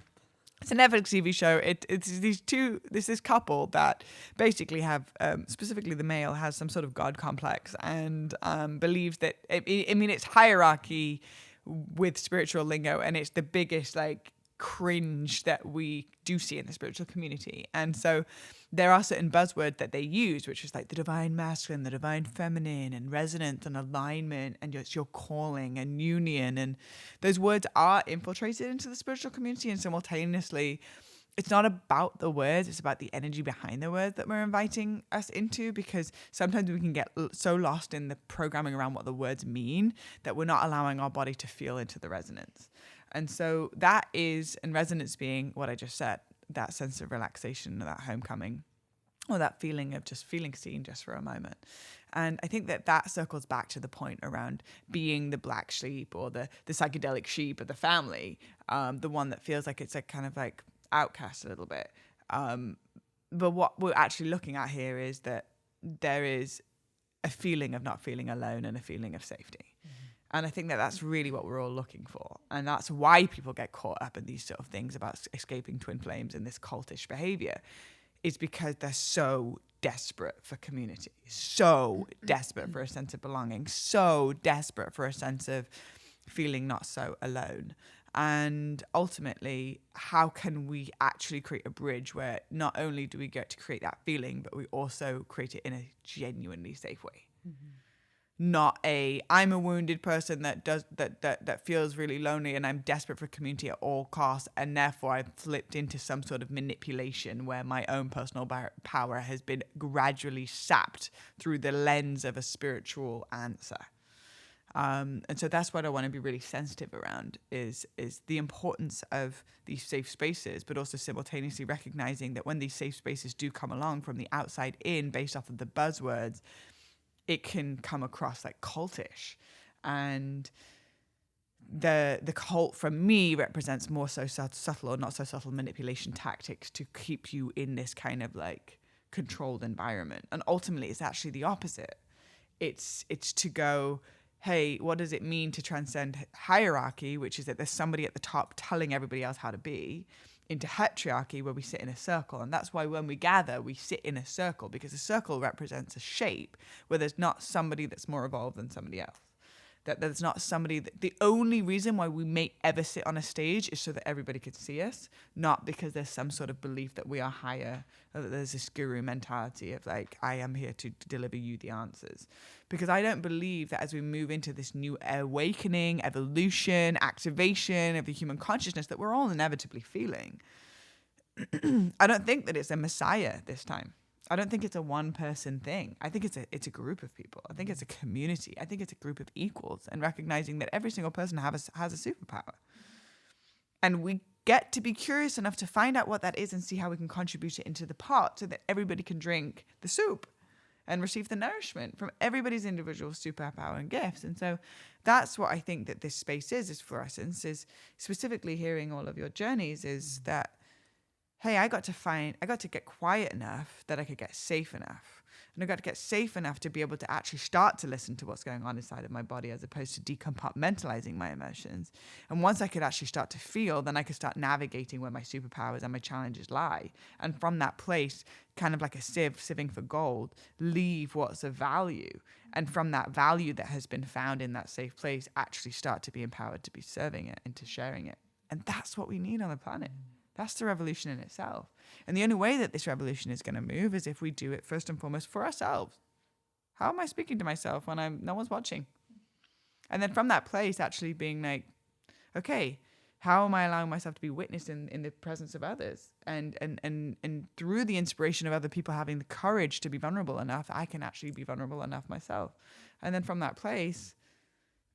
it's a Netflix TV show. It's this couple that basically have, specifically the male has some sort of God complex and believes that, it's hierarchy with spiritual lingo, and it's the biggest like cringe that we do see in the spiritual community. And so there are certain buzzwords that they use, which is like the divine masculine, the divine feminine, and resonance and alignment, and it's your calling and union. And those words are infiltrated into the spiritual community, and simultaneously it's not about the words, it's about the energy behind the words that we're inviting us into, because sometimes we can get so lost in the programming around what the words mean that we're not allowing our body to feel into the resonance. And so that is, and resonance being what I just said, that sense of relaxation, that homecoming, or that feeling of just feeling seen just for a moment. And I think that circles back to the point around being the black sheep or the psychedelic sheep of the family, the one that feels like it's a kind of like outcast a little bit. But what we're actually looking at here is that there is a feeling of not feeling alone and a feeling of safety. And I think that's really what we're all looking for. And that's why people get caught up in these sort of things about escaping twin flames and this cultish behavior, is because they're so desperate for community, so desperate for a sense of belonging, so desperate for a sense of feeling not so alone. And ultimately, how can we actually create a bridge where not only do we get to create that feeling, but we also create it in a genuinely safe way? Mm-hmm. Not I'm a wounded person that feels really lonely and I'm desperate for community at all costs, and therefore I've flipped into some sort of manipulation where my own personal power has been gradually sapped through the lens of a spiritual answer. And so that's what I want to be really sensitive around is the importance of these safe spaces, but also simultaneously recognizing that when these safe spaces do come along from the outside in, based off of the buzzwords, it can come across like cultish. And the cult for me represents more so subtle or not so subtle manipulation tactics to keep you in this kind of like controlled environment. And ultimately it's actually the opposite. It's to go, hey, what does it mean to transcend hierarchy, which is that there's somebody at the top telling everybody else how to be, into heteroarchy, where we sit in a circle. And that's why when we gather, we sit in a circle, because a circle represents a shape where there's not somebody that's more evolved than somebody else. That there's not somebody that the only reason why we may ever sit on a stage is so that everybody could see us, not because there's some sort of belief that we are higher, or that there's this guru mentality of like, I am here to deliver you the answers. Because I don't believe that as we move into this new awakening, evolution, activation of the human consciousness that we're all inevitably feeling, I don't think that it's a messiah this time. I don't think it's a one person thing. I think it's a group of people. I think it's a community. I think it's a group of equals, and recognizing that every single person has a superpower. And we get to be curious enough to find out what that is and see how we can contribute it into the pot so that everybody can drink the soup and receive the nourishment from everybody's individual superpower and gifts. And so that's what I think that this space is Florescence, is specifically hearing all of your journeys, is that, hey, I got to get quiet enough that I could get safe enough. And I got to get safe enough to be able to actually start to listen to what's going on inside of my body, as opposed to decompartmentalizing my emotions. And once I could actually start to feel, then I could start navigating where my superpowers and my challenges lie. And from that place, kind of like a sieving for gold, leave what's of value. And from that value that has been found in that safe place, actually start to be empowered to be serving it and to sharing it. And that's what we need on the planet. That's the revolution in itself. And the only way that this revolution is going to move is if we do it first and foremost for ourselves. How am I speaking to myself when no one's watching? And then from that place, actually being like, okay, how am I allowing myself to be witnessed in the presence of others? And through the inspiration of other people having the courage to be vulnerable enough, I can actually be vulnerable enough myself. And then from that place,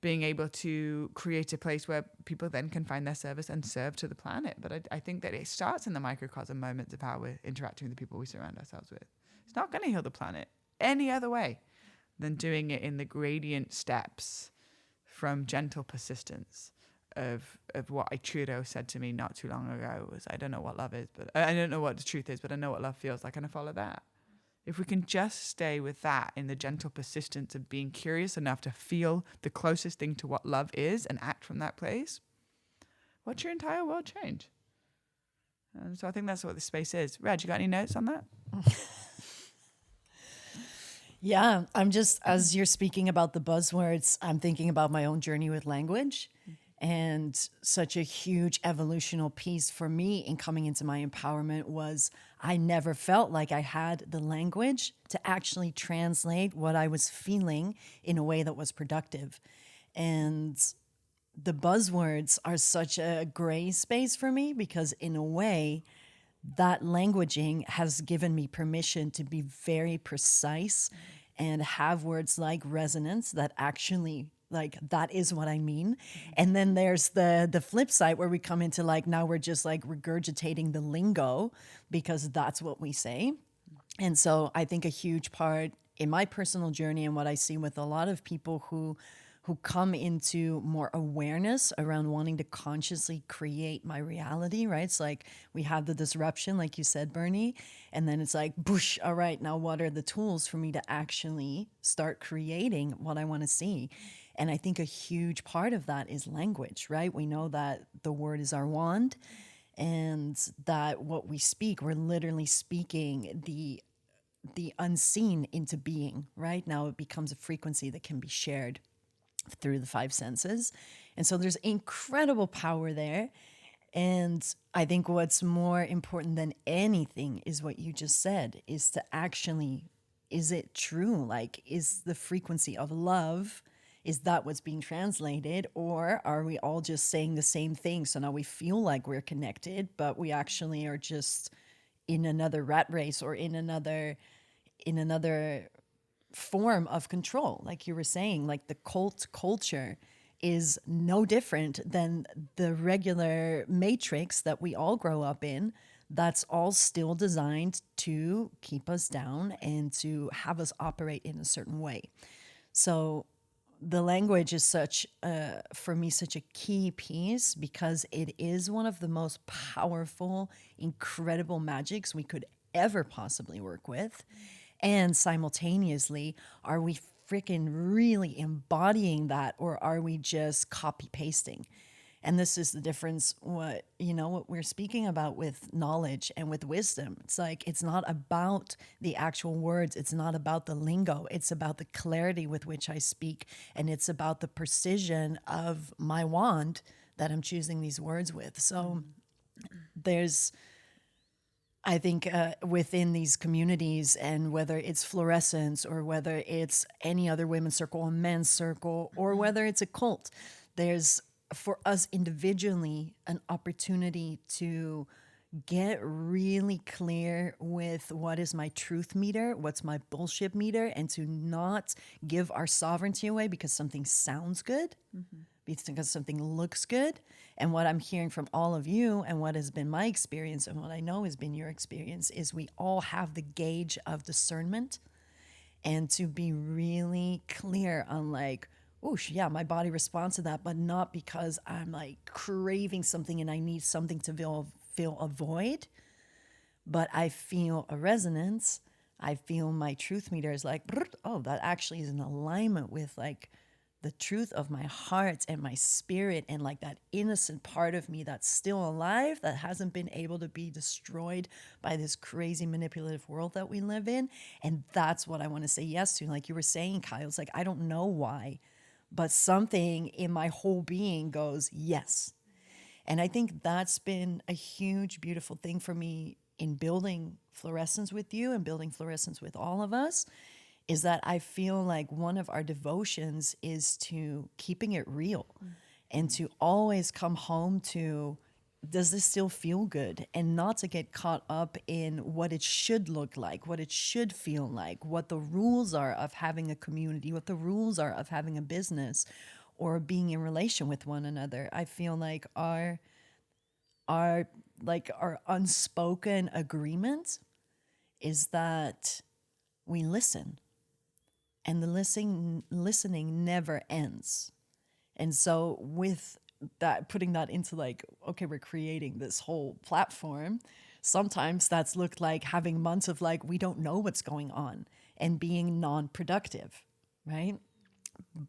being able to create a place where people then can find their service and serve to the planet. But I think that it starts in the microcosm moments of how we're interacting with the people we surround ourselves with. It's not going to heal the planet any other way than doing it in the gradient steps from gentle persistence of what Trudeau said to me not too long ago was, I don't know what love is, but I don't know what the truth is, but I know what love feels like, and I follow that. If we can just stay with that in the gentle persistence of being curious enough to feel the closest thing to what love is and act from that place, watch your entire world change. And so I think that's what this space is. Reg, you got any notes on that? Yeah, I'm just, as you're speaking about the buzzwords, I'm thinking about my own journey with language. And such a huge evolutional piece for me in coming into my empowerment was I never felt like I had the language to actually translate what I was feeling in a way that was productive. And the buzzwords are such a gray space for me because in a way, that languaging has given me permission to be very precise and have words like resonance that actually like that is what I mean. And then there's the flip side where we come into like, now we're just like regurgitating the lingo because that's what we say. And so I think a huge part in my personal journey and what I see with a lot of people who come into more awareness around wanting to consciously create my reality, right? It's like we have the disruption, like you said, Bernie, and then it's like, boosh, all right, now what are the tools for me to actually start creating what I want to see? And I think a huge part of that is language, right? We know that the word is our wand and that what we speak, we're literally speaking the unseen into being, right? Now it becomes a frequency that can be shared through the five senses. And so there's incredible power there. And I think what's more important than anything is what you just said, is to actually, is it true? Like, is the frequency of love, is that what's being translated? Or are we all just saying the same thing? So now we feel like we're connected, but we actually are just in another rat race or in another form of control. Like you were saying, like the cult culture is no different than the regular matrix that we all grow up in. That's all still designed to keep us down and to have us operate in a certain way. So the language is such, for me, such a key piece because it is one of the most powerful, incredible magics we could ever possibly work with. And simultaneously, are we freaking really embodying that, or are we just copy pasting? And this is the difference, what we're speaking about with knowledge and with wisdom. It's like, it's not about the actual words. It's not about the lingo. It's about the clarity with which I speak. And it's about the precision of my wand that I'm choosing these words with. So there's, I think within these communities, and whether it's Florescence or whether it's any other women's circle, a men's circle, or whether it's a cult, there's, for us individually, an opportunity to get really clear with what is my truth meter, what's my bullshit meter, and to not give our sovereignty away because something sounds good, because something looks good. And what I'm hearing from all of you and what has been my experience and what I know has been your experience is we all have the gauge of discernment, and to be really clear on like, oh, yeah, my body responds to that, but not because I'm like craving something and I need something to feel a void, but I feel a resonance. I feel my truth meter is like, oh, that actually is in alignment with like the truth of my heart and my spirit and like that innocent part of me that's still alive, that hasn't been able to be destroyed by this crazy manipulative world that we live in. And that's what I want to say yes to. Like you were saying, Kyle, it's like, I don't know why, but something in my whole being goes, yes. And I think that's been a huge, beautiful thing for me in building Florescence with you and building Florescence with all of us, is that I feel like one of our devotions is to keeping it real and to always come home to, does this still feel good? And not to get caught up in what it should look like, what it should feel like, what the rules are of having a community, what the rules are of having a business or being in relation with one another. I feel like our unspoken agreement is that we listen. And the listening never ends. And so with that, putting that into like, okay, we're creating this whole platform, sometimes that's looked like having months of like, we don't know what's going on and being non-productive, right?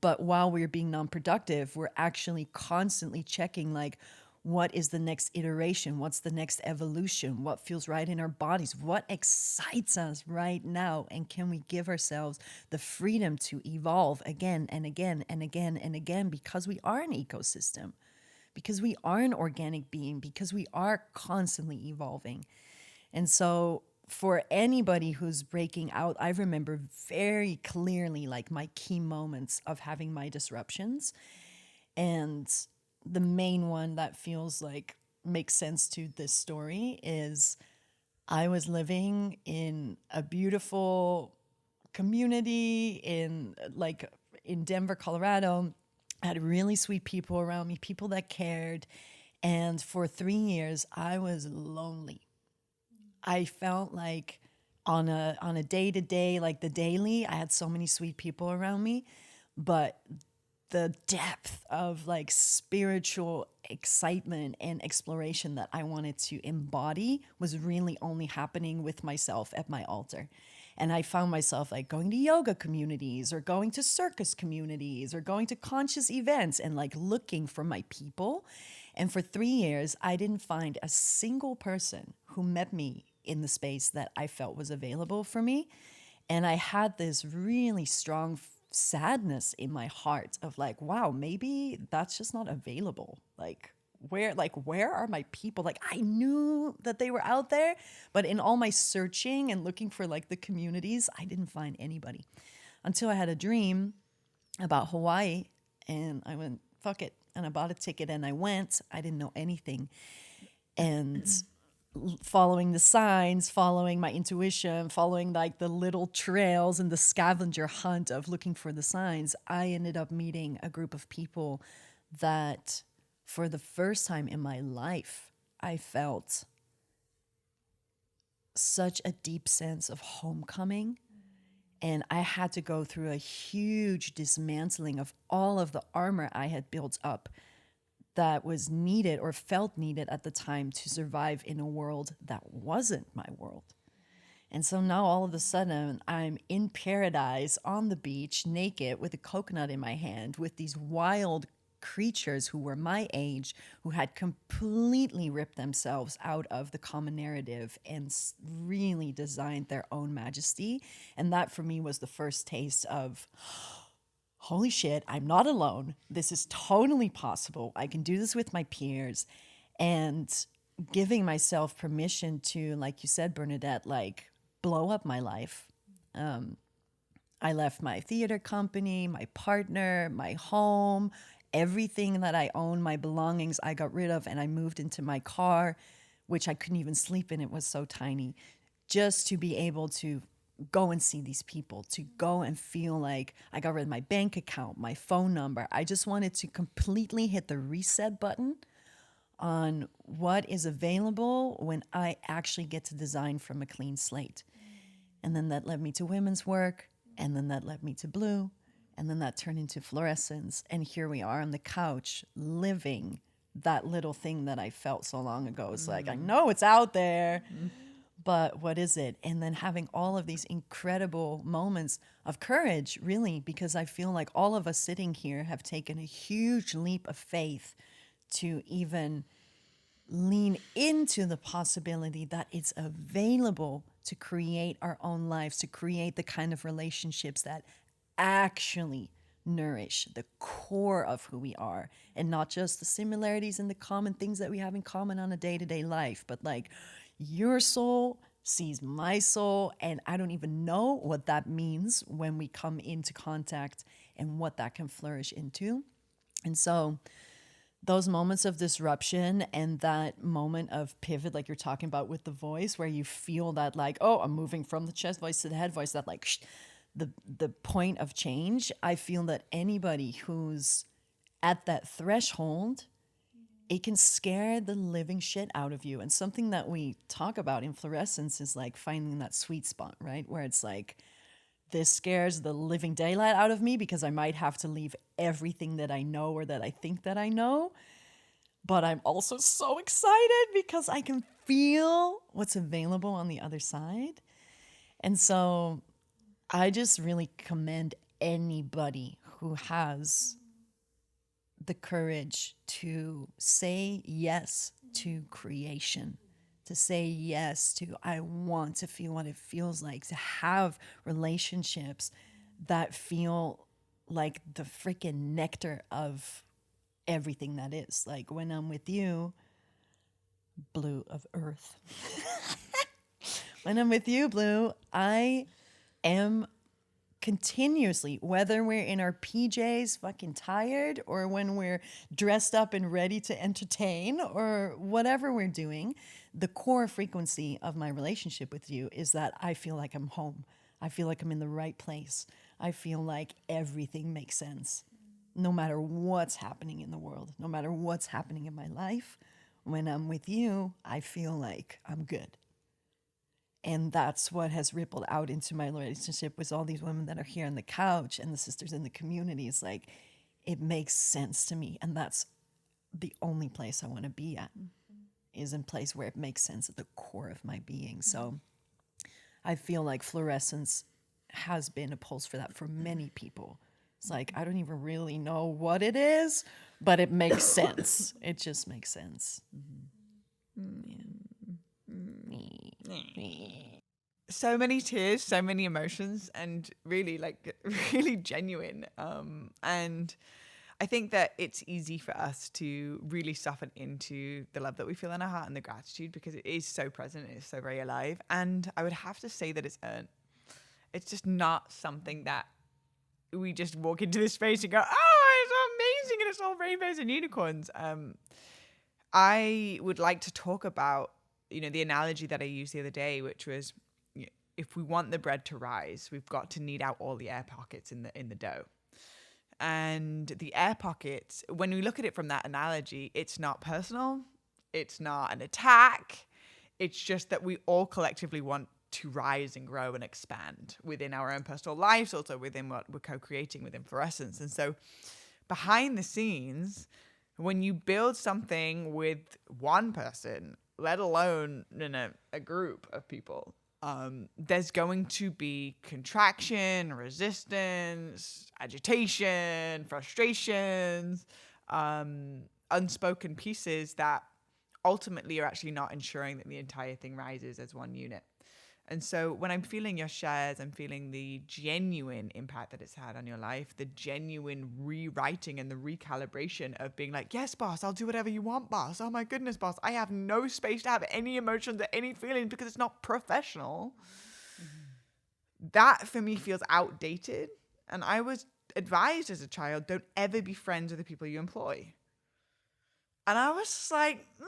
But while we're being non-productive, we're actually constantly checking like, what is the next iteration? What's the next evolution? What feels right in our bodies? What excites us right now? And can we give ourselves the freedom to evolve again and again and again and again, because we are an ecosystem, because we are an organic being, because we are constantly evolving. And so for anybody who's breaking out, I remember very clearly like my key moments of having my disruptions. And the main one that feels like makes sense to this story is I was living in a beautiful community in Denver, Colorado. I had really sweet people around me, people that cared. And for 3 years, I was lonely. I felt like on a day-to-day, like the daily, I had so many sweet people around me, but the depth of like spiritual excitement and exploration that I wanted to embody was really only happening with myself at my altar. And I found myself like going to yoga communities or going to circus communities or going to conscious events and like looking for my people. And for 3 years, I didn't find a single person who met me in the space that I felt was available for me. And I had this really strong sadness in my heart of like, wow, maybe that's just not available. Where are my people? Like I knew that they were out there, but in all my searching and looking for like the communities, I didn't find anybody until I had a dream about Hawaii, and I went, fuck it. And I bought a ticket and I went. I didn't know anything. And following the signs, following my intuition, following like the little trails and the scavenger hunt of looking for the signs, I ended up meeting a group of people that for the first time in my life, I felt such a deep sense of homecoming. And I had to go through a huge dismantling of all of the armor I had built up that was needed or felt needed at the time to survive in a world that wasn't my world. And so now all of a sudden I'm in paradise on the beach, naked with a coconut in my hand with these wild creatures who were my age, who had completely ripped themselves out of the common narrative and really designed their own majesty. And that for me was the first taste of, holy shit, I'm not alone. This is totally possible. I can do this with my peers. And giving myself permission to, like you said, Bernadette, like blow up my life. I left my theater company, my partner, my home, everything that I own, my belongings I got rid of, and I moved into my car which I couldn't even sleep in. It was so tiny. Just to be able to go and see these people, to go and feel like I got rid of my bank account, my phone number. I just wanted to completely hit the reset button on what is available when I actually get to design from a clean slate. And then that led me to women's work, and then that led me to Blue, and then that turned into Florescence. And here we are on the couch living that little thing that I felt so long ago. It's like, I know it's out there, but what is it? And then having all of these incredible moments of courage, really, because I feel like all of us sitting here have taken a huge leap of faith to even lean into the possibility that it's available to create our own lives, to create the kind of relationships that actually nourish the core of who we are, and not just the similarities and the common things that we have in common on a day-to-day life, but like your soul sees my soul, and I don't even know what that means when we come into contact and what that can flourish into. And so those moments of disruption and that moment of pivot, like you're talking about with the voice, where you feel that like, oh, I'm moving from the chest voice to the head voice, that like the point of change. I feel that anybody who's at that threshold, it can scare the living shit out of you. And something that we talk about in Florescence is like finding that sweet spot, right? Where it's like, this scares the living daylight out of me because I might have to leave everything that I know or that I think that I know. But I'm also so excited because I can feel what's available on the other side. And so I just really commend anybody who has the courage to say yes to creation, to say yes to, I want to feel what it feels like to have relationships that feel like the freaking nectar of everything that is. Like when I'm with you, Blue of Earth. When I'm with you, Blue, I am continuously, whether we're in our PJs fucking tired or when we're dressed up and ready to entertain or whatever we're doing, the core frequency of my relationship with you is that I feel like I'm home. I feel like I'm in the right place. I feel like everything makes sense. No matter what's happening in the world, no matter what's happening in my life, when I'm with you, I feel like I'm good. And that's what has rippled out into my relationship with all these women that are here on the couch and the sisters in the community. It's like, it makes sense to me. And that's the only place I want to be at, is in a place where it makes sense at the core of my being. So I feel like Florescence has been a pulse for that for many people. It's like, I don't even really know what it is, but it makes sense. It just makes sense. So many tears, so many emotions, and really like really genuine. And I think that it's easy for us to really soften into the love that we feel in our heart and the gratitude, because it is so present, it is so very alive. And I would have to say that it's earned. It's just not something that we just walk into this space and go, oh, it's amazing and it's all rainbows and unicorns. I would like to talk about, the analogy that I used the other day, which was, if we want the bread to rise, we've got to knead out all the air pockets in the dough. And the air pockets, when we look at it from that analogy, it's not personal, it's not an attack, it's just that we all collectively want to rise and grow and expand within our own personal lives, also within what we're co-creating within Florescence. And so behind the scenes, when you build something with one person, let alone in a group of people, there's going to be contraction, resistance, agitation, frustrations, unspoken pieces that ultimately are actually not ensuring that the entire thing rises as one unit. And so when I'm feeling your shares, I'm feeling the genuine impact that it's had on your life, the genuine rewriting and the recalibration of being like, yes, boss, I'll do whatever you want, boss. Oh my goodness, boss. I have no space to have any emotions or any feelings because it's not professional. Mm-hmm. That for me feels outdated. And I was advised as a child, don't ever be friends with the people you employ. And I was just like, I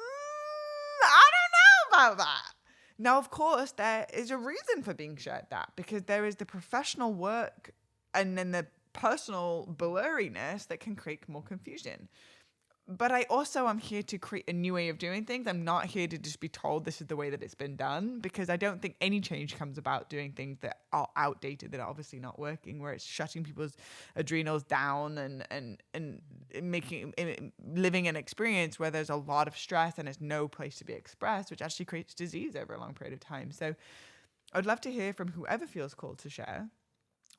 don't know. about that. Now, of course, there is a reason for being shared that, because there is the professional work and then the personal blurriness that can create more confusion. But I also am here to create a new way of doing things. I'm not here to just be told this is the way that it's been done, because I don't think any change comes about doing things that are outdated, that are obviously not working, where it's shutting people's adrenals down and making living an experience where there's a lot of stress and there's no place to be expressed, which actually creates disease over a long period of time. So I'd love to hear from whoever feels called to share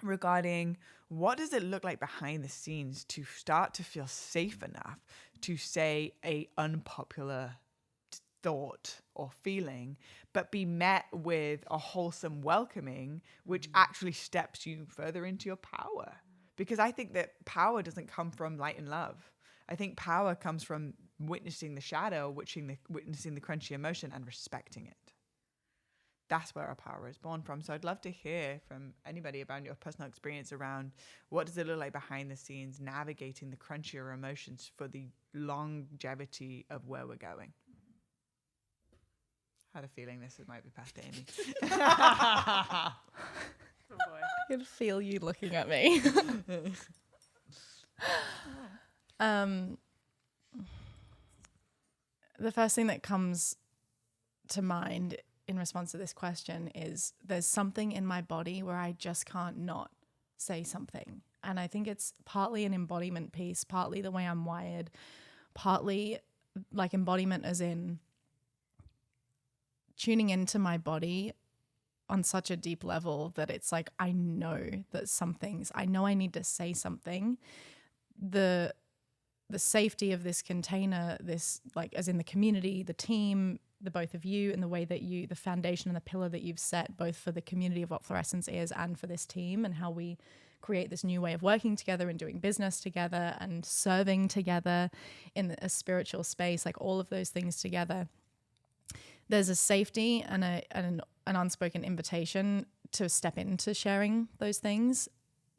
regarding what does it look like behind the scenes to start to feel safe enough to say a unpopular thought or feeling, but be met with a wholesome welcoming, which actually steps you further into your power. Because I think that power doesn't come from light and love. I think power comes from witnessing the shadow, witnessing the crunchy emotion and respecting it. That's where our power is born from. So I'd love to hear from anybody about your personal experience around what does it look like behind the scenes, navigating the crunchier emotions for the longevity of where we're going. I had a feeling this might be past Amy. Oh boy. I can feel you looking at me. The first thing that comes to mind in response to this question is there's something in my body where I just can't not say something. And I think it's partly an embodiment piece, partly the way I'm wired, partly like embodiment as in tuning into my body on such a deep level that it's like, I know that I know I need to say something. The safety of this container, this like as in the community, the team, the both of you, and the way that the foundation and the pillar that you've set both for the community of what Florescence is and for this team, and how we create this new way of working together and doing business together and serving together in a spiritual space, like all of those things together. There's a safety and an unspoken invitation to step into sharing those things.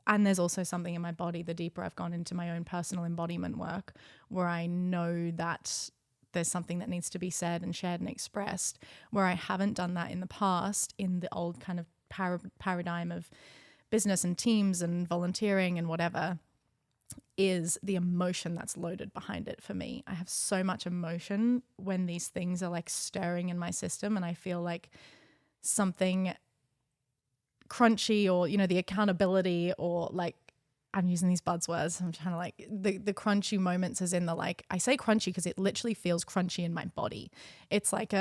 And there's also something in my body, the deeper I've gone into my own personal embodiment work, where I know that there's something that needs to be said and shared and expressed, where I haven't done that in the past in the old kind of paradigm of business and teams and volunteering and whatever, is the emotion that's loaded behind it for me. I have so much emotion when these things are like stirring in my system, and I feel like something crunchy, or, you know, the accountability, or like, I'm using these buzzwords. I'm trying to like the crunchy moments as in the like, I say crunchy because it literally feels crunchy in my body. It's like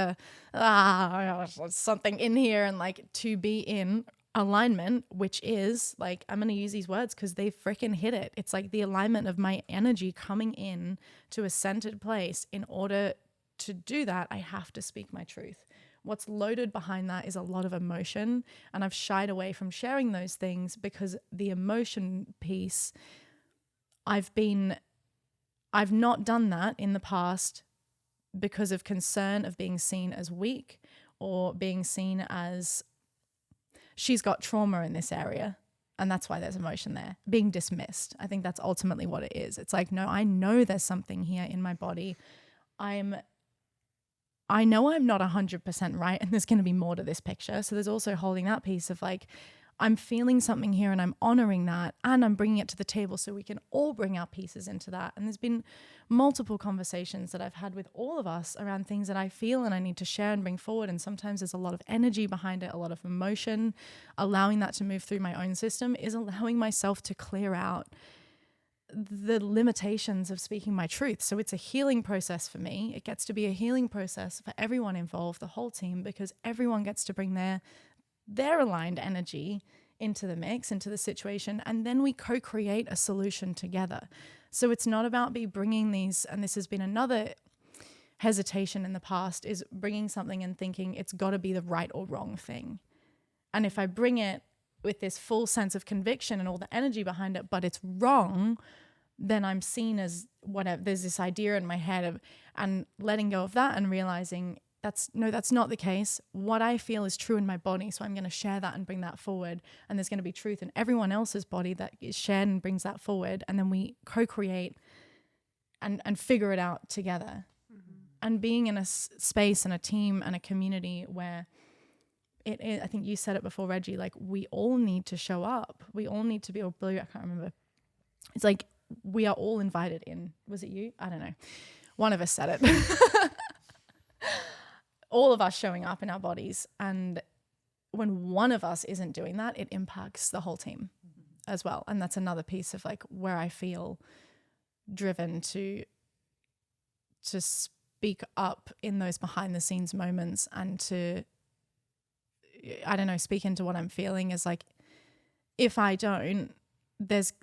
something in here, and like to be in alignment, which is like, I'm going to use these words because they freaking hit it. It's like the alignment of my energy coming in to a centered place. In order to do that, I have to speak my truth. What's loaded behind that is a lot of emotion, and I've shied away from sharing those things because the emotion piece, I've not done that in the past because of concern of being seen as weak, or being seen as she's got trauma in this area, and that's why there's emotion there, being dismissed. I think that's ultimately what it is. It's like, no, I know there's something here in my body. I know I'm not 100% right, and there's going to be more to this picture. So there's also holding that piece of like, I'm feeling something here and I'm honoring that, and I'm bringing it to the table so we can all bring our pieces into that. And there's been multiple conversations that I've had with all of us around things that I feel and I need to share and bring forward. And sometimes there's a lot of energy behind it, a lot of emotion. Allowing that to move through my own system is allowing myself to clear out the limitations of speaking my truth. So it's a healing process for me. It gets to be a healing process for everyone involved, the whole team, because everyone gets to bring their aligned energy into the mix, into the situation, and then we co-create a solution together. So it's not about me bringing these, and this has been another hesitation in the past, is bringing something and thinking it's got to be the right or wrong thing. And if I bring it with this full sense of conviction and all the energy behind it, but it's wrong, then I'm seen as whatever. There's this idea in my head of, and letting go of that and realizing that's not the case. What I feel is true in my body, so I'm going to share that and bring that forward. And there's going to be truth in everyone else's body that is shared and brings that forward. And then we co-create and figure it out together. Mm-hmm. and being in a space and a team and a community where it is, I think you said it before, Reggie, like we all need to show up. We all need to be, or Blue, I can't remember. It's like we are all invited in. Was it you? I don't know. One of us said it. All of us showing up in our bodies. And when one of us isn't doing that, it impacts the whole team as well. And that's another piece of like where I feel driven to speak up in those behind the scenes moments and to, I don't know, speak into what I'm feeling is like, if I don't, there's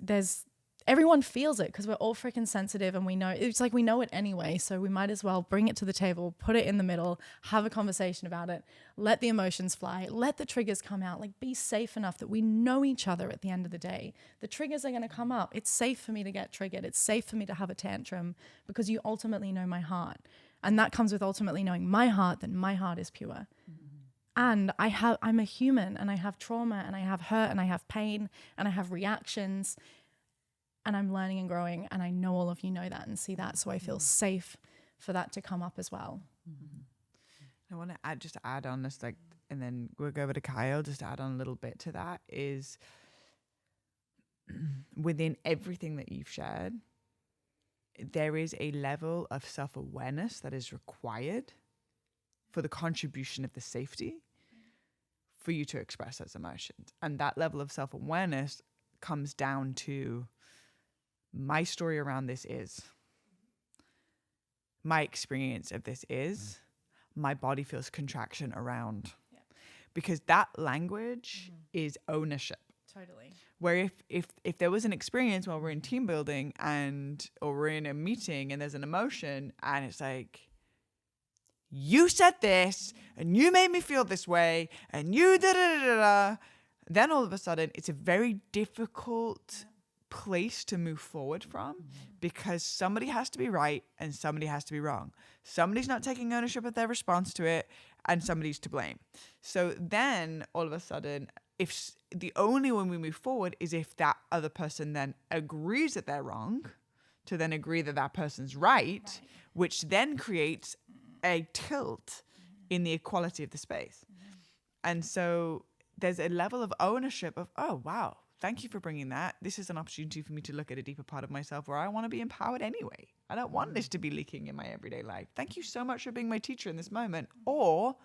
everyone feels it because we're all freaking sensitive and we know, it's like we know it anyway. So we might as well bring it to the table, put it in the middle, have a conversation about it, let the emotions fly, let the triggers come out, like be safe enough that we know each other at the end of the day. The triggers are going to come up. It's safe for me to get triggered. It's safe for me to have a tantrum because you ultimately know my heart. And that comes with ultimately knowing my heart, that my heart is pure. And I'm a human and I have trauma and I have hurt and I have pain and I have reactions and I'm learning and growing and I know all of you know that and see that. So I feel safe for that to come up as well. I want to add on this, like, and then we'll go over to Kyle, just to add on a little bit to that is within everything that you've shared, there is a level of self-awareness that is required for the contribution of the safety for you to express those emotions. And that level of self-awareness comes down to my story around this is, my experience of this is, my body feels contraction around. Yeah. Because that language is ownership. Totally. Where if there was an experience while we're in team building or we're in a meeting and there's an emotion and it's like, you said this and you made me feel this way and you da-da-da-da-da, then all of a sudden it's a very difficult place to move forward from because somebody has to be right and somebody has to be wrong. Somebody's not taking ownership of their response to it and somebody's to blame. So then all of a sudden, if the only way we move forward is if that other person then agrees that they're wrong, to then agree that that person's right. Which then creates a tilt in the equality of the space. And so there's a level of ownership of, oh, wow, thank you for bringing that. This is an opportunity for me to look at a deeper part of myself where I want to be empowered anyway. I don't want this to be leaking in my everyday life. Thank you so much for being my teacher in this moment. Or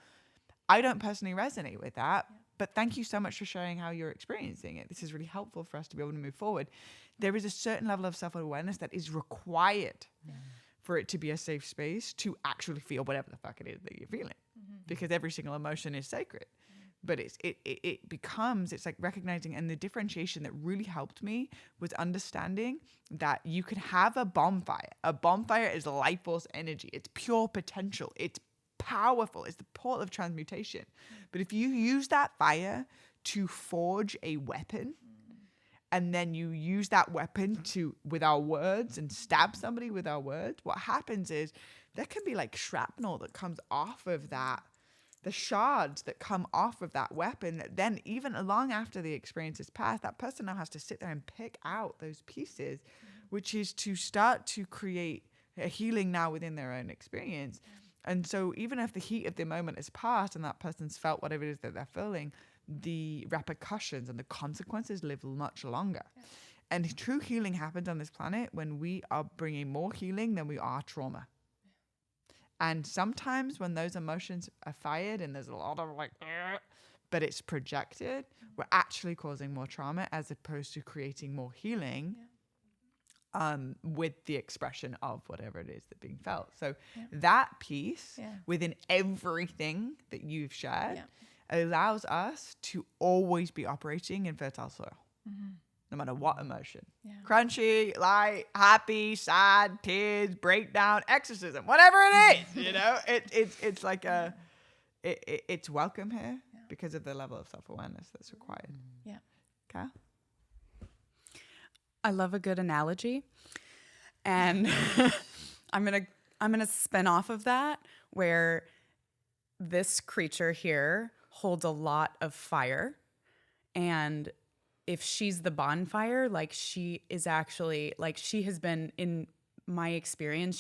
I don't personally resonate with that, but thank you so much for sharing how you're experiencing it. This is really helpful for us to be able to move forward. There is a certain level of self-awareness that is required for it to be a safe space to actually feel whatever the fuck it is that you're feeling. Because every single emotion is sacred. But it becomes, it's like recognizing, and the differentiation that really helped me was understanding that you can have a bonfire. A bonfire is life force energy. It's pure potential. It's powerful. It's the portal of transmutation. But if you use that fire to forge a weapon, and then you use that weapon to, with our words, and stab somebody with our words, what happens is there can be like shrapnel that comes off of that, the shards that come off of that weapon that then even long after the experience has passed, that person now has to sit there and pick out those pieces, which is to start to create a healing now within their own experience. And so even if the heat of the moment has passed and that person's felt whatever it is that they're feeling, the repercussions and the consequences live much longer. And true healing happens on this planet when we are bringing more healing than we are trauma. And sometimes when those emotions are fired and there's a lot of like, but it's projected, we're actually causing more trauma as opposed to creating more healing with the expression of whatever it is that's being felt. So that piece within everything that you've shared allows us to always be operating in fertile soil. No matter what emotion. Crunchy, light, happy, sad, tears, breakdown, exorcism, whatever it is, you know, it's like it's welcome here because of the level of self-awareness that's required. Okay. I love a good analogy. And I'm gonna spin off of that, where this creature here holds a lot of fire, and if she's the bonfire, like she is actually, like she has been, in my experience,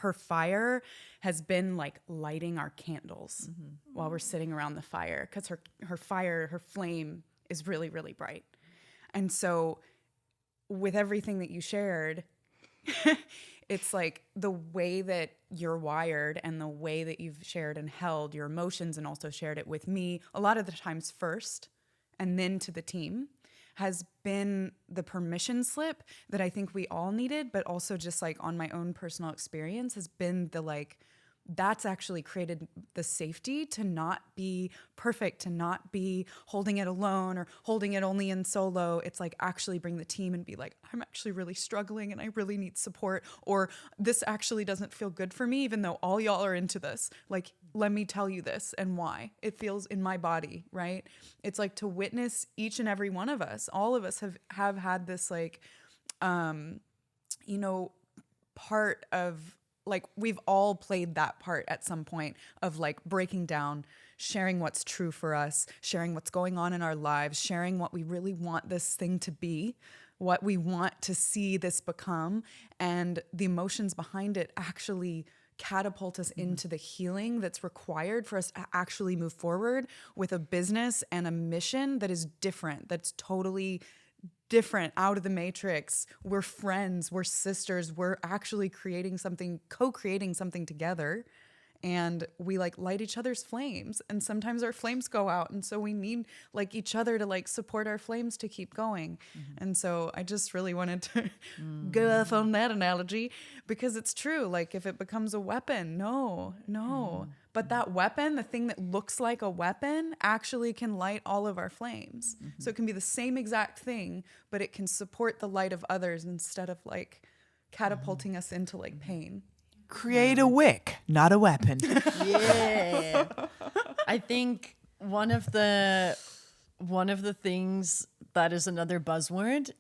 her fire has been like lighting our candles while we're sitting around the fire, because her flame is really, really bright. And so with everything that you shared, it's like the way that you're wired and the way that you've shared and held your emotions and also shared it with me, a lot of the times first and then to the team, has been the permission slip that I think we all needed, but also just like on my own personal experience has been the like, that's actually created the safety to not be perfect, to not be holding it alone or holding it only in solo. It's like actually bring the team and be like, I'm actually really struggling and I really need support, or this actually doesn't feel good for me, even though all y'all are into this. Like, let me tell you this and why it feels in my body, right? It's like to witness each and every one of us. All of us have had this like, part of, like, we've all played that part at some point of like breaking down, sharing what's true for us, sharing what's going on in our lives, sharing what we really want this thing to be, what we want to see this become, and the emotions behind it actually catapult us into the healing that's required for us to actually move forward with a business and a mission that is different, that's totally different, out of the matrix. We're friends, we're sisters, we're actually creating something, co-creating something together. And we like light each other's flames. And sometimes our flames go out. And so we need like each other to like support our flames to keep going. And so I just really wanted to go off on that analogy, because it's true. Like if it becomes a weapon, no. But that weapon, the thing that looks like a weapon, actually can light all of our flames. So it can be the same exact thing, but it can support the light of others instead of like catapulting us into like pain. Create a wick, not a weapon. Yeah. I think one of the things that is another buzzword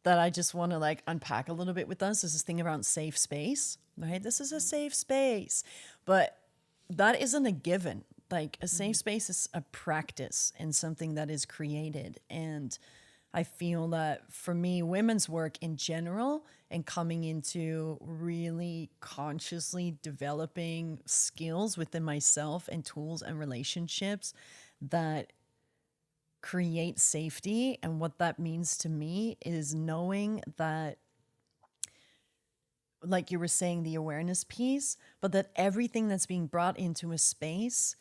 that I just want to like unpack a little bit with us is this thing around safe space, right? This is a safe space, but that isn't a given. Like a safe space is a practice and something that is created. And I feel that for me, women's work in general and coming into really consciously developing skills within myself and tools and relationships that create safety. And what that means to me is knowing that, like you were saying, the awareness piece, but that everything that's being brought into a space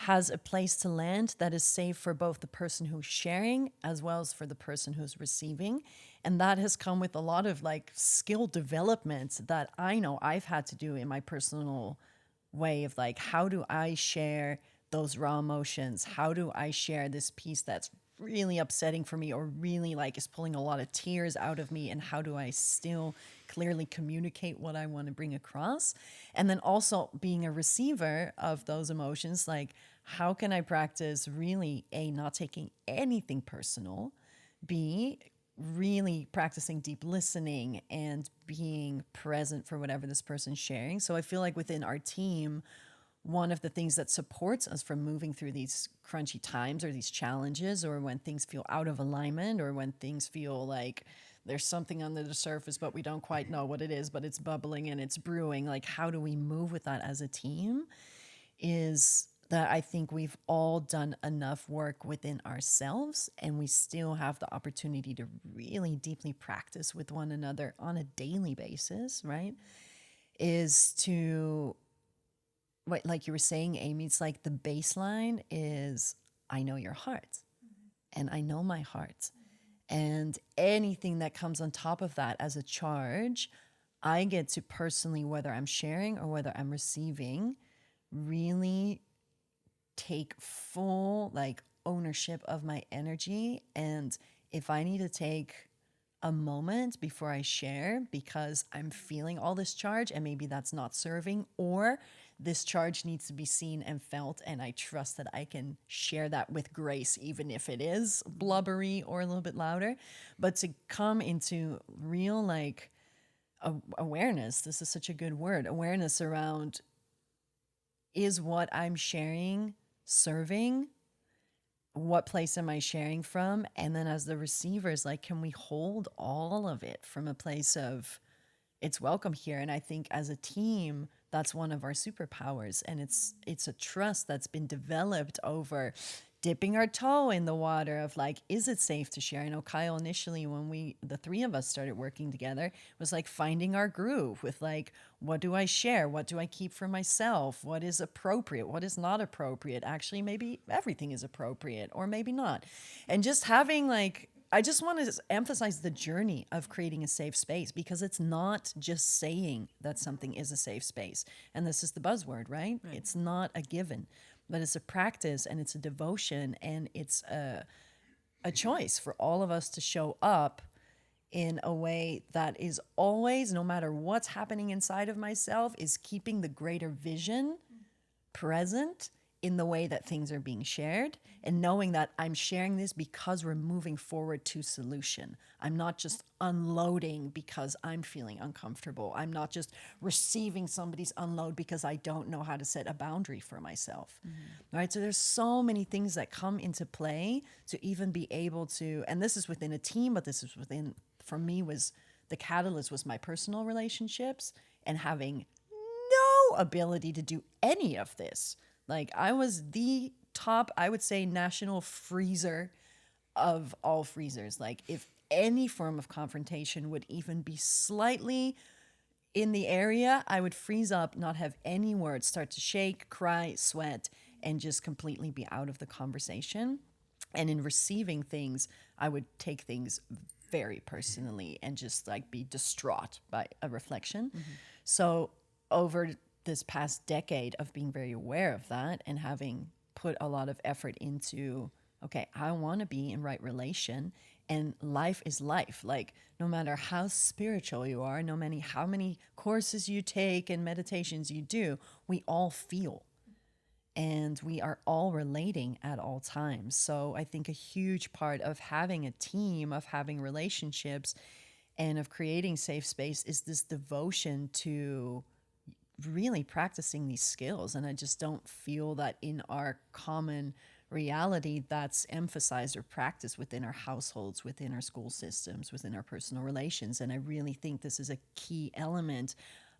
has a place to land that is safe for both the person who's sharing as well as for the person who's receiving. And that has come with a lot of like skill development that I know I've had to do in my personal way of like, how do I share those raw emotions? How do I share this piece that's really upsetting for me or really like is pulling a lot of tears out of me? And how do I still clearly communicate what I want to bring across? And then also being a receiver of those emotions, like how can I practice really A, not taking anything personal, B, really practicing deep listening and being present for whatever this person's sharing. So I feel like within our team, one of the things that supports us from moving through these crunchy times or these challenges, or when things feel out of alignment, or when things feel like there's something under the surface, but we don't quite know what it is, but it's bubbling and it's brewing, like how do we move with that as a team, is that I think we've all done enough work within ourselves, and we still have the opportunity to really deeply practice with one another on a daily basis, right? Is to, what, like you were saying, Amy, it's like the baseline is I know your heart and I know my heart. And anything that comes on top of that as a charge, I get to personally, whether I'm sharing or whether I'm receiving, really take full like ownership of my energy. And if I need to take a moment before I share because I'm feeling all this charge and maybe that's not serving, or this charge needs to be seen and felt, and I trust that I can share that with grace, even if it is blubbery or a little bit louder. But to come into real like awareness, this is such a good word, awareness around, is what I'm sharing serving? What place am I sharing from? And then as the receivers, like, can we hold all of it from a place of it's welcome here. And I think as a team, that's one of our superpowers. And it's a trust that's been developed over dipping our toe in the water of like, is it safe to share? I know Kyle initially, when the three of us started working together, was like finding our groove with like, what do I share? What do I keep for myself? What is appropriate? What is not appropriate? Actually, maybe everything is appropriate or maybe not. And just having like, I just want to emphasize the journey of creating a safe space, because it's not just saying that something is a safe space. And this is the buzzword, right? It's not a given, but it's a practice and it's a devotion and it's a choice for all of us to show up in a way that is always, no matter what's happening inside of myself, is keeping the greater vision present in the way that things are being shared, and knowing that I'm sharing this because we're moving forward to solution. I'm not just unloading because I'm feeling uncomfortable. I'm not just receiving somebody's unload because I don't know how to set a boundary for myself. Right? So there's so many things that come into play to even be able to, and this is within a team, but this is within, for me, was the catalyst was my personal relationships and having no ability to do any of this. Like, I was the top, I would say, national freezer of all freezers. Like, if any form of confrontation would even be slightly in the area, I would freeze up, not have any words, start to shake, cry, sweat, and just completely be out of the conversation. And in receiving things, I would take things very personally and just like be distraught by a reflection. So over this past decade of being very aware of that and having put a lot of effort into, okay, I want to be in right relation, and life is life. Like, no matter how spiritual you are, no matter how many courses you take and meditations you do, we all feel. And we are all relating at all times. So I think a huge part of having a team, of having relationships, and of creating safe space is this devotion to really practicing these skills. And I just don't feel that in our common reality that's emphasized or practiced within our households, within our school systems, within our personal relations. And I really think this is a key element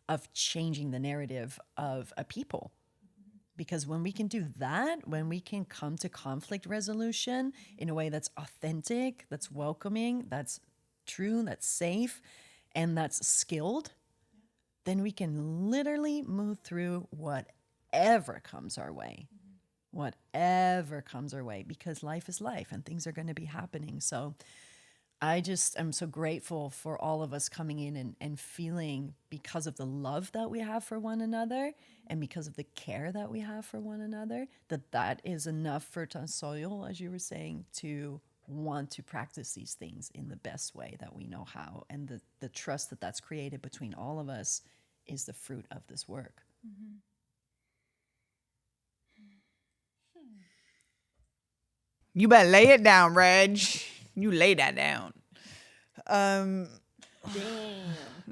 of changing the narrative of a people. Because when we can do that, when we can come to conflict resolution in a way that's authentic, that's welcoming, that's true, that's safe, and that's skilled, then we can literally move through whatever comes our way. Whatever comes our way, because life is life and things are going to be happening. So I just am so grateful for all of us coming in and feeling, because of the love that we have for one another and because of the care that we have for one another, that is enough for Tansoil, as you were saying, to want to practice these things in the best way that we know how. And the trust that that's created between all of us is the fruit of this work. You better lay it down, Reg. You lay that down.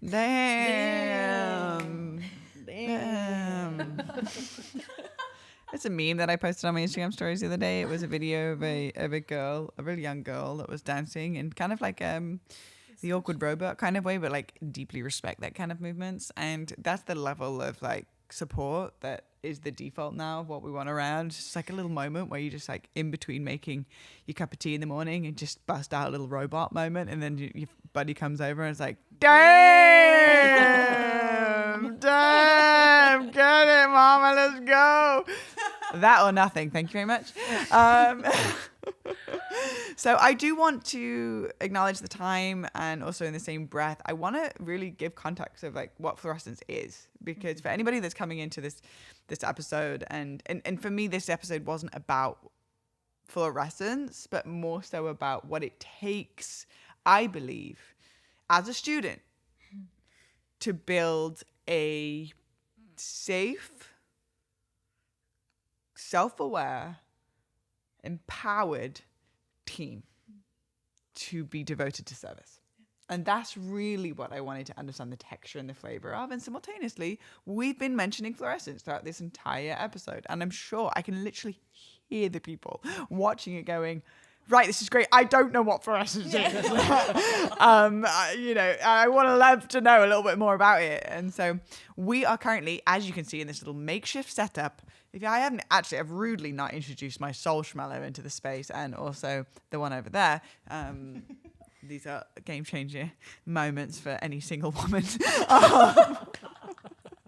Damn. It's a meme that I posted on my Instagram stories the other day. It was a video of a girl, a really young girl, that was dancing in kind of like the awkward robot kind of way, but like deeply respect that kind of movements. And that's the level of like support that is the default now of what we want around. It's just like a little moment where you just like in between making your cup of tea in the morning and just bust out a little robot moment, and then your buddy comes over and it's like, damn, get it, mama, let's go. That or nothing. Thank you very much. So I do want to acknowledge the time, and also in the same breath, I want to really give context of like what fluorescence is, because for anybody that's coming into this episode, and for me, this episode wasn't about fluorescence, but more so about what it takes, I believe, as a student to build a safe, self-aware, empowered team to be devoted to service. And that's really what I wanted to understand the texture and the flavor of. And simultaneously, we've been mentioning fluorescence throughout this entire episode. And I'm sure I can literally hear the people watching it going, right, this is great. I don't know what fluorescence is. I want to love to know a little bit more about it. And so we are currently, as you can see in this little makeshift setup, I've rudely not introduced my soul schmello into the space, and also the one over there. These are game changer moments for any single woman.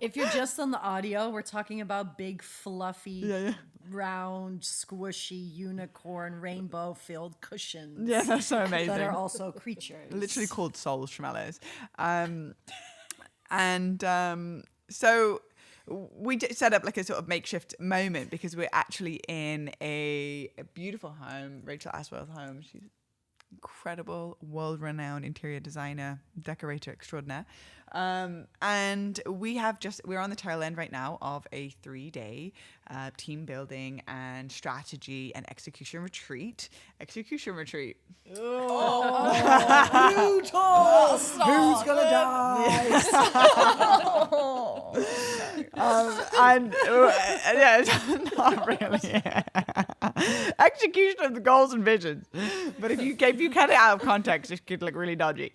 If you're just on the audio, we're talking about big, fluffy, round, squishy, unicorn, rainbow-filled cushions. Yeah, that's so amazing. That are also creatures. Literally called soul schmellos. So we set up like a sort of makeshift moment because we're actually in a beautiful home, Rachel Aswell's home. She's incredible, world-renowned interior designer, decorator extraordinaire. And we're on the tail end right now of a 3-day team building and strategy and execution retreat. Oh, brutal! Who's gonna die? Not really. Execution of the goals and visions. But if you cut it out of context, it could look really dodgy.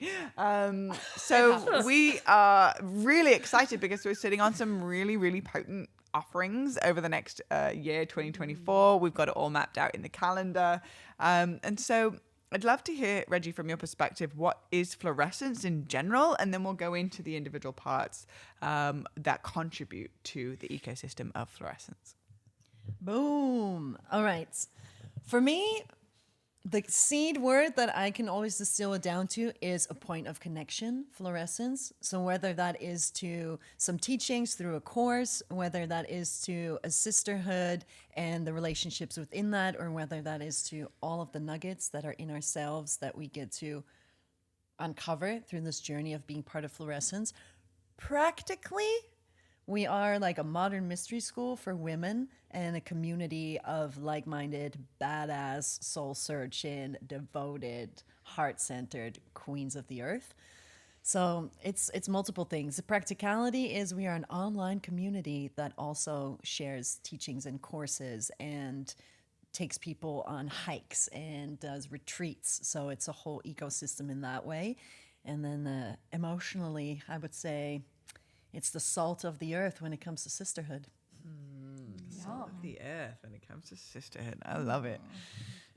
So we are really excited because we're sitting on some really, really potent offerings over the next year, 2024. We've got it all mapped out in the calendar. And so I'd love to hear, Reggie, from your perspective, what is fluorescence in general? And then we'll go into the individual parts that contribute to the ecosystem of fluorescence. Boom. All right. For me, the seed word that I can always distill it down to is a point of connection, fluorescence. So whether that is to some teachings through a course, whether that is to a sisterhood and the relationships within that, or whether that is to all of the nuggets that are in ourselves that we get to uncover through this journey of being part of fluorescence. Practically, we are like a modern mystery school for women and a community of like-minded, badass, soul-searching, devoted, heart-centered queens of the earth. So it's multiple things. The practicality is we are an online community that also shares teachings and courses and takes people on hikes and does retreats. So it's a whole ecosystem in that way. And then emotionally, I would say it's the salt of the earth when it comes to sisterhood. Salt of the earth when it comes to sisterhood. I love it.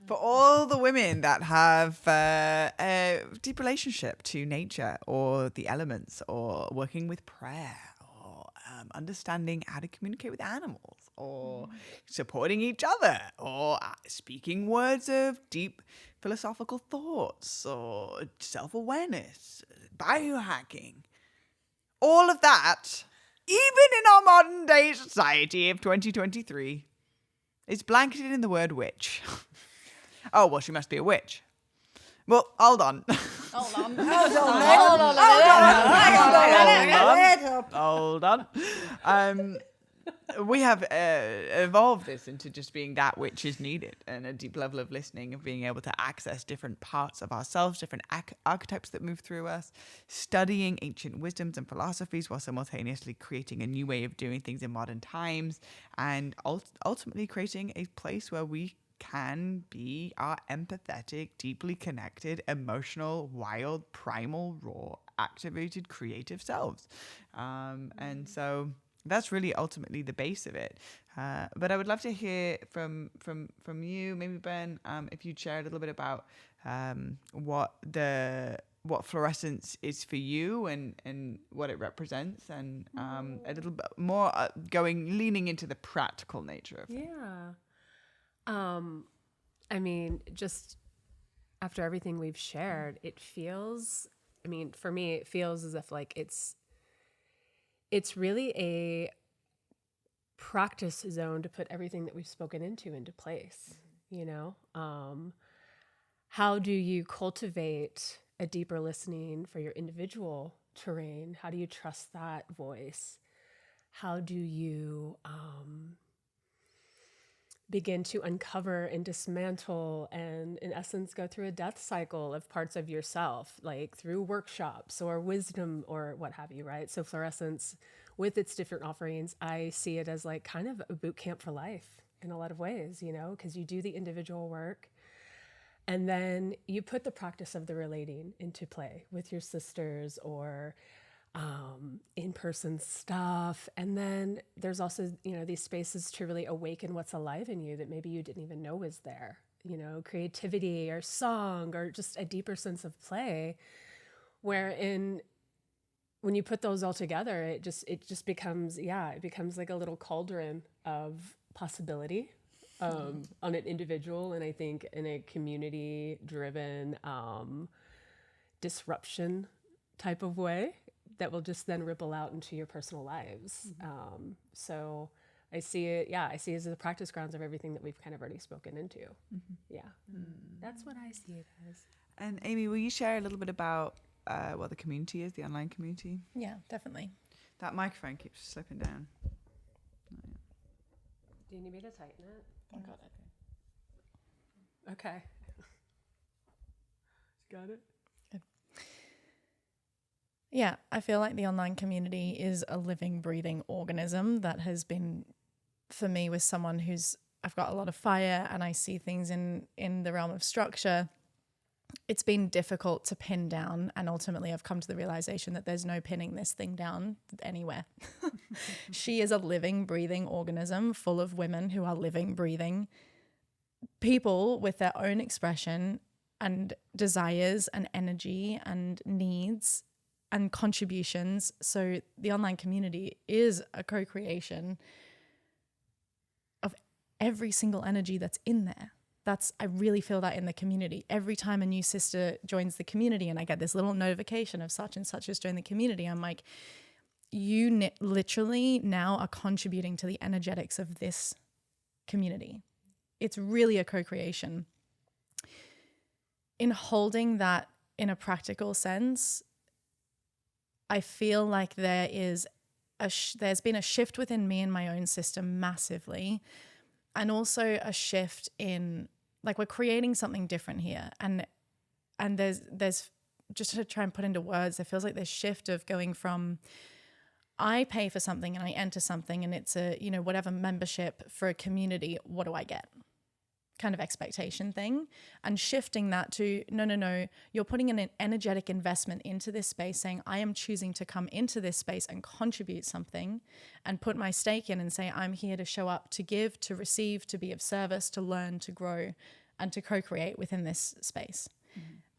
For all the women that have a deep relationship to nature or the elements or working with prayer or understanding how to communicate with animals or supporting each other or speaking words of deep philosophical thoughts or self-awareness, biohacking. All of that, even in our modern day society of 2023, is blanketed in the word witch. Oh, well, she must be a witch. Well, hold on. Hold on. We have evolved this into just being that which is needed and a deep level of listening, of being able to access different parts of ourselves, different archetypes that move through us, studying ancient wisdoms and philosophies while simultaneously creating a new way of doing things in modern times, and ultimately creating a place where we can be our empathetic, deeply connected, emotional, wild, primal, raw, activated, creative selves. And so that's really ultimately the base of it. But I would love to hear from you, maybe Ben, if you'd share a little bit about what fluorescence is for you and what it represents, and a little bit more leaning into the practical nature of it. Yeah. I mean, just after everything we've shared, it feels, I mean, for me, it feels as if like it's really a practice zone to put everything that we've spoken into place, you know? How do you cultivate a deeper listening for your individual terrain? How do you trust that voice? How do you begin to uncover and dismantle and, in essence, go through a death cycle of parts of yourself, like through workshops or wisdom or what have you, right? So fluorescence, with its different offerings, I see it as like kind of a boot camp for life in a lot of ways, you know, because you do the individual work. And then you put the practice of the relating into play with your sisters or in-person stuff. And then there's also, these spaces to really awaken what's alive in you that maybe you didn't even know was there, creativity or song or just a deeper sense of play, wherein when you put those all together, it just becomes, it becomes like a little cauldron of possibility on an individual, and I think in a community-driven disruption type of way that will just then ripple out into your personal lives. So I see it as the practice grounds of everything that we've kind of already spoken into. That's what I see it as. And Amy, will you share a little bit about what the community is, the online community? Yeah, definitely. That microphone keeps slipping down. Do you need me to tighten it? I got it. Okay. Got it? Good. Yeah, I feel like the online community is a living, breathing organism that has been, for me, with someone I've got a lot of fire and I see things in the realm of structure. It's been difficult to pin down, and ultimately I've come to the realization that there's no pinning this thing down anywhere. She is a living, breathing organism full of women who are living, breathing people with their own expression and desires and energy and needs and contributions. So the online community is a co-creation of every single energy that's in there. I really feel that in the community. Every time a new sister joins the community and I get this little notification of such and such has joined the community, I'm like, you literally now are contributing to the energetics of this community. It's really a co-creation. In holding that in a practical sense, I feel like there's been a shift within me and my own system massively, and also a shift in, like, we're creating something different here, and there's just to try and put into words, it feels like this shift of going from I pay for something and I enter something and it's a whatever membership for a community, what do I get? Kind of expectation thing, and shifting that to no, you're putting in an energetic investment into this space, saying I am choosing to come into this space and contribute something and put my stake in and say I'm here to show up, to give, to receive, to be of service, to learn, to grow, and to co-create within this space.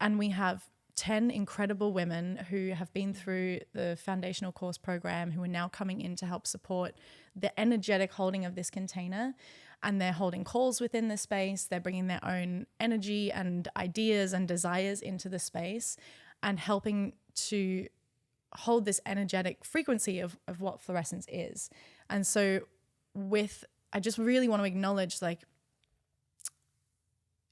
And we have 10 incredible women who have been through the foundational course program, who are now coming in to help support the energetic holding of this container. And they're holding calls within the space. They're bringing their own energy and ideas and desires into the space and helping to hold this energetic frequency of what Florescence is. And so I just really want to acknowledge, like,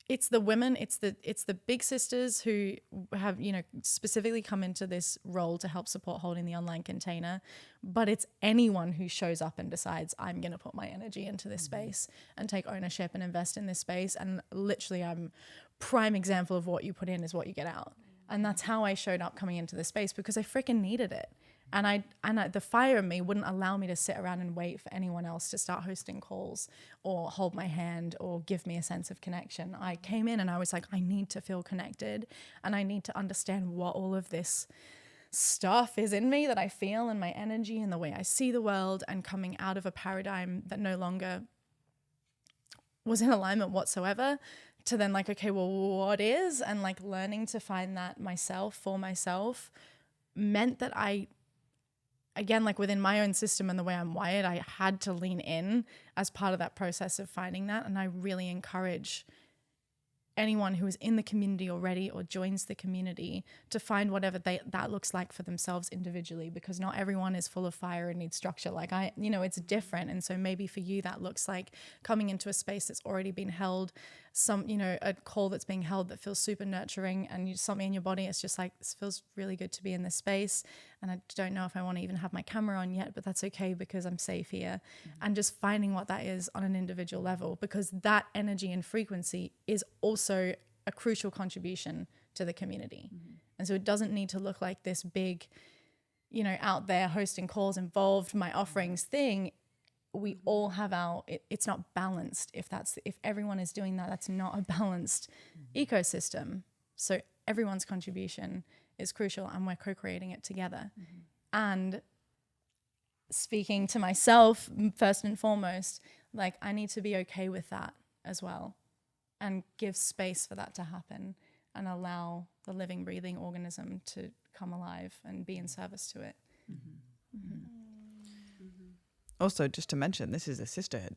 it's the women, it's the big sisters who have, specifically come into this role to help support holding the online container, but it's anyone who shows up and decides I'm going to put my energy into this space and take ownership and invest in this space. And literally I'm prime example of what you put in is what you get out. And that's how I showed up coming into this space, because I freaking needed it. And the fire in me wouldn't allow me to sit around and wait for anyone else to start hosting calls or hold my hand or give me a sense of connection. I came in and I was like, I need to feel connected and I need to understand what all of this stuff is in me that I feel, and my energy and the way I see the world, and coming out of a paradigm that no longer was in alignment whatsoever, to then like, okay, well, what is? And like learning to find that myself for myself meant that again, like within my own system and the way I'm wired, I had to lean in as part of that process of finding that. And I really encourage anyone who is in the community already or joins the community to find whatever that looks like for themselves individually, because not everyone is full of fire and needs structure. Like it's different. And so maybe for you that looks like coming into a space that's already been held, a call that's being held that feels super nurturing, and something in your body, it's just like, this feels really good to be in this space. And I don't know if I want to even have my camera on yet, but that's okay because I'm safe here. And just finding what that is on an individual level, because that energy and frequency is also a crucial contribution to the community. And so it doesn't need to look like this big, out there hosting calls involved, my offerings thing. we all have it's not balanced. If everyone is doing that, that's not a balanced ecosystem. So everyone's contribution is crucial, and we're co-creating it together. And speaking to myself first and foremost, like, I need to be okay with that as well, and give space for that to happen, and allow the living, breathing organism to come alive and be in service to it. Also, just to mention, this is a sisterhood.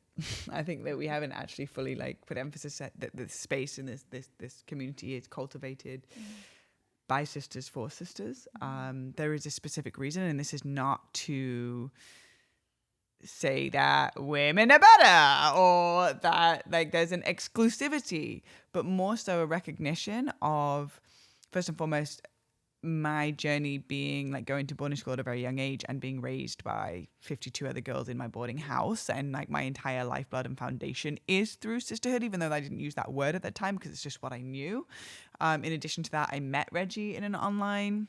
I think that we haven't actually fully like put emphasis at that the space in this community is cultivated by sisters for sisters. There is a specific reason, and this is not to say that women are better or that like there's an exclusivity, but more so a recognition of, first and foremost, my journey being like going to boarding school at a very young age and being raised by 52 other girls in my boarding house, and like my entire lifeblood and foundation is through sisterhood, even though I didn't use that word at that time because it's just what I knew. In addition to that, I met Reggie in an online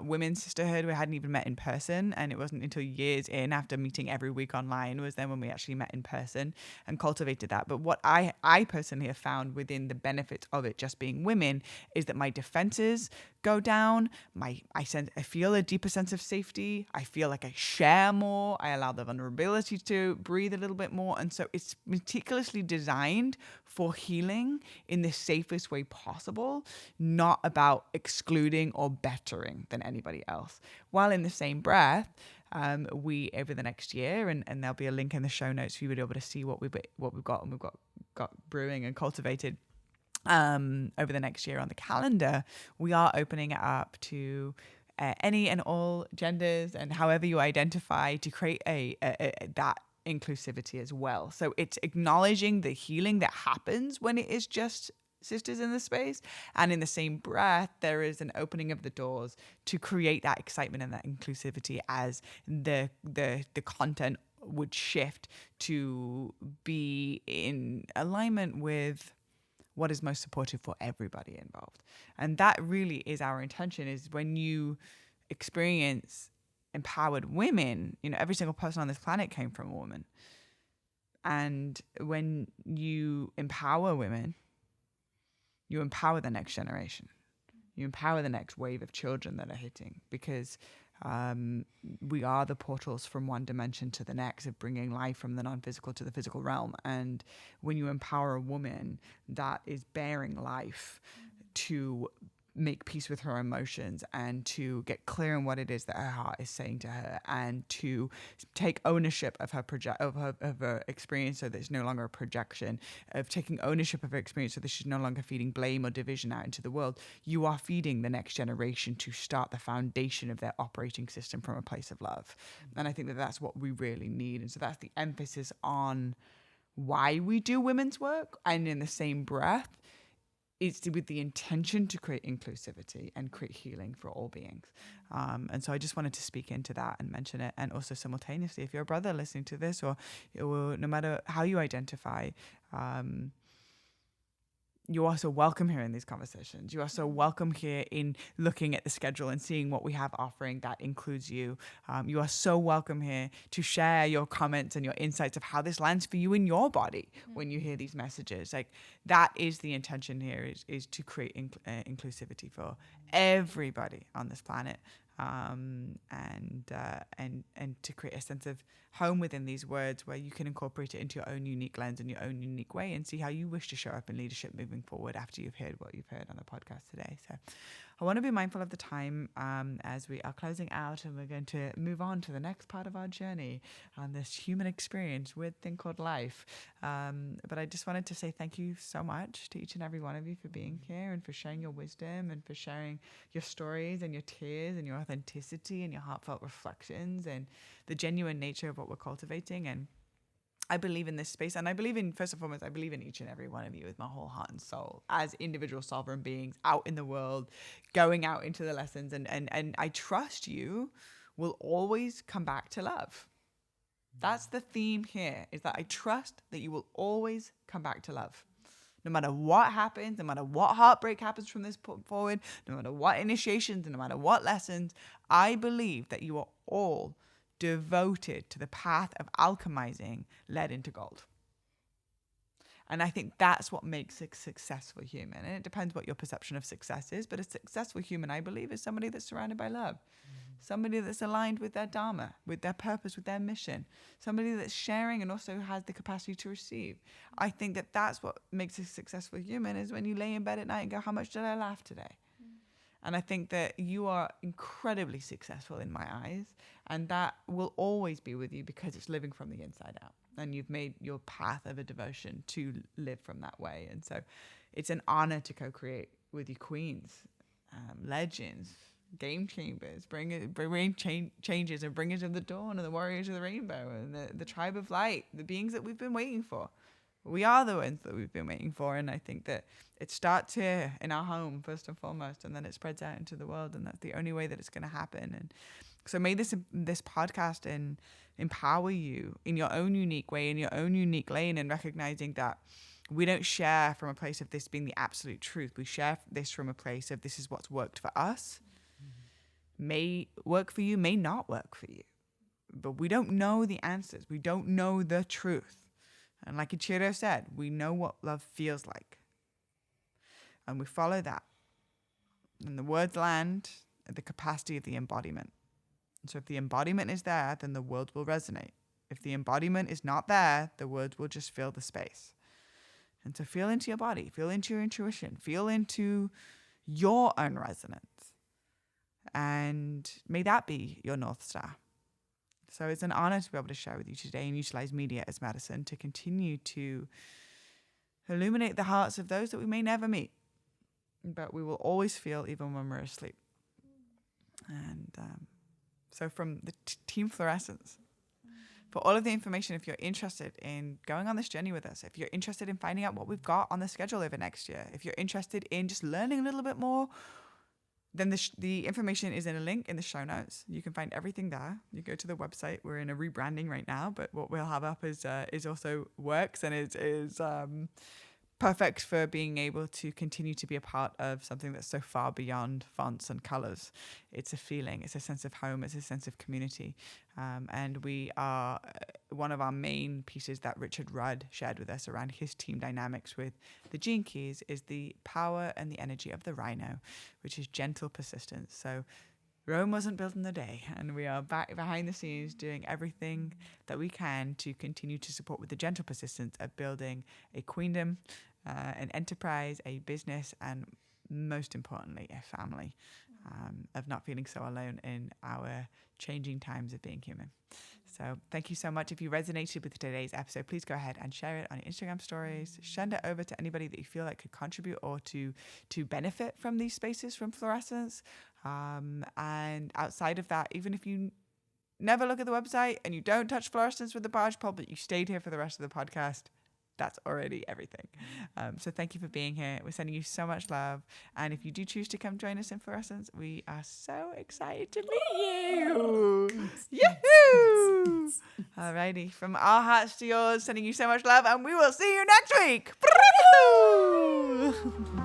women's sisterhood. We hadn't even met in person, and it wasn't until years in, after meeting every week online, was then when we actually met in person and cultivated that. But what I personally have found within the benefits of it just being women is that my defenses go down. I feel a deeper sense of safety. I feel like I share more. I allow the vulnerability to breathe a little bit more. And so it's meticulously designed for healing in the safest way possible, not about excluding or bettering than anybody else. While in the same breath, we, over the next year, and there'll be a link in the show notes for you to be able to see what we've got, and we've got brewing and cultivated over the next year on the calendar. We are opening it up to any and all genders and however you identify, to create that inclusivity as well. So it's acknowledging the healing that happens when it is just sisters in the space, and in the same breath there is an opening of the doors to create that excitement and that inclusivity as the content would shift to be in alignment with what is most supportive for everybody involved. And that really is our intention, is when you experience empowered women, every single person on this planet came from a woman. And when you empower women, you empower the next generation. You empower the next wave of children that are hitting, because we are the portals from one dimension to the next, of bringing life from the non-physical to the physical realm. And when you empower a woman that is bearing life to make peace with her emotions and to get clear on what it is that her heart is saying to her, and to take ownership of her of her experience, so that it's no longer a projection, of taking ownership of her experience so that she's no longer feeding blame or division out into the world, you are feeding the next generation to start the foundation of their operating system from a place of love. And I think that that's what we really need. And so that's the emphasis on why we do women's work. And in the same breath, it's with the intention to create inclusivity and create healing for all beings. And so I just wanted to speak into that and mention it. And also simultaneously, if you're a brother listening to this, or no matter how you identify, you are so welcome here in these conversations. You are so welcome here in looking at the schedule and seeing what we have offering that includes you. You are so welcome here to share your comments and your insights of how this lands for you in your body when you hear these messages. Like, that is the intention here, is to create inclusivity for everybody on this planet. And to create a sense of home within these words, where you can incorporate it into your own unique lens and your own unique way, and see how you wish to show up in leadership moving forward after you've heard what you've heard on the podcast today. So I want to be mindful of the time as we are closing out, and we're going to move on to the next part of our journey on this human experience, weird thing called life. But I just wanted to say thank you so much to each and every one of you for being here, and for sharing your wisdom, and for sharing your stories and your tears and your authenticity and your heartfelt reflections, and the genuine nature of what we're cultivating. And I believe in this space, and I believe in, first and foremost, I believe in each and every one of you with my whole heart and soul, as individual sovereign beings out in the world, going out into the lessons. And I trust you will always come back to love. That's the theme here, is that I trust that you will always come back to love. No matter what happens, no matter what heartbreak happens from this point forward, no matter what initiations, and no matter what lessons, I believe that you are all devoted to the path of alchemizing lead into gold. And I think that's what makes a successful human. And it depends what your perception of success is. But a successful human, I believe, is somebody that's surrounded by love. Somebody that's aligned with their dharma, with their purpose, with their mission. Somebody that's sharing and also has the capacity to receive. I think that that's what makes a successful human, is when you lay in bed at night and go, how much did I laugh today? And I think that you are incredibly successful in my eyes. And that will always be with you because it's living from the inside out. And you've made your path of a devotion to live from that way. And so it's an honor to co-create with you queens, legends, game chambers, bring changes and bringers of the dawn and the warriors of the rainbow and the tribe of light, the beings that we've been waiting for. We are the ones that we've been waiting for. And I think that it starts here in our home, first and foremost, and then it spreads out into the world. And that's the only way that it's going to happen. And so may this podcast empower you in your own unique way, in your own unique lane, and recognizing that we don't share from a place of this being the absolute truth. We share this from a place of this is what's worked for us. May work for you, may not work for you. But we don't know the answers. We don't know the truth. And like Ichiro said, we know what love feels like. And we follow that. And the words land at the capacity of the embodiment. So if the embodiment is there, then the words will resonate. If the embodiment is not there, the words will just fill the space. And so feel into your body, feel into your intuition, feel into your own resonance. And may that be your North Star. So it's an honor to be able to share with you today and utilize media as medicine to continue to illuminate the hearts of those that we may never meet, but we will always feel even when we're asleep. And so from the Team Florescence, for all of the information, if you're interested in going on this journey with us, if you're interested in finding out what we've got on the schedule over next year, if you're interested in just learning a little bit more, then the information is in a link in the show notes. You can find everything there. You go to the website. We're in a rebranding right now, but what we'll have up is also works and is perfect for being able to continue to be a part of something that's so far beyond fonts and colors. It's a feeling, it's a sense of home, it's a sense of community. And we are, one of our main pieces that Richard Rudd shared with us around his team dynamics with the Gene Keys is the power and the energy of the rhino, which is gentle persistence. So Rome wasn't built in a day, and we are back behind the scenes doing everything that we can to continue to support with the gentle persistence of building a queendom, an enterprise, a business, and most importantly, a family, of not feeling so alone in our changing times of being human. So thank you so much. If you resonated with today's episode, please go ahead and share it on your Instagram stories. Send it over to anybody that you feel like could contribute or to benefit from these spaces from Florescence. And outside of that, even if you never look at the website and you don't touch Florescence with the barge pole, but you stayed here for the rest of the podcast, that's already everything. So thank you for being here. We're sending you so much love. And if you do choose to come join us in Florescence, we are so excited to meet you. Yahoo! Alrighty. From our hearts to yours, sending you so much love, and we will see you next week.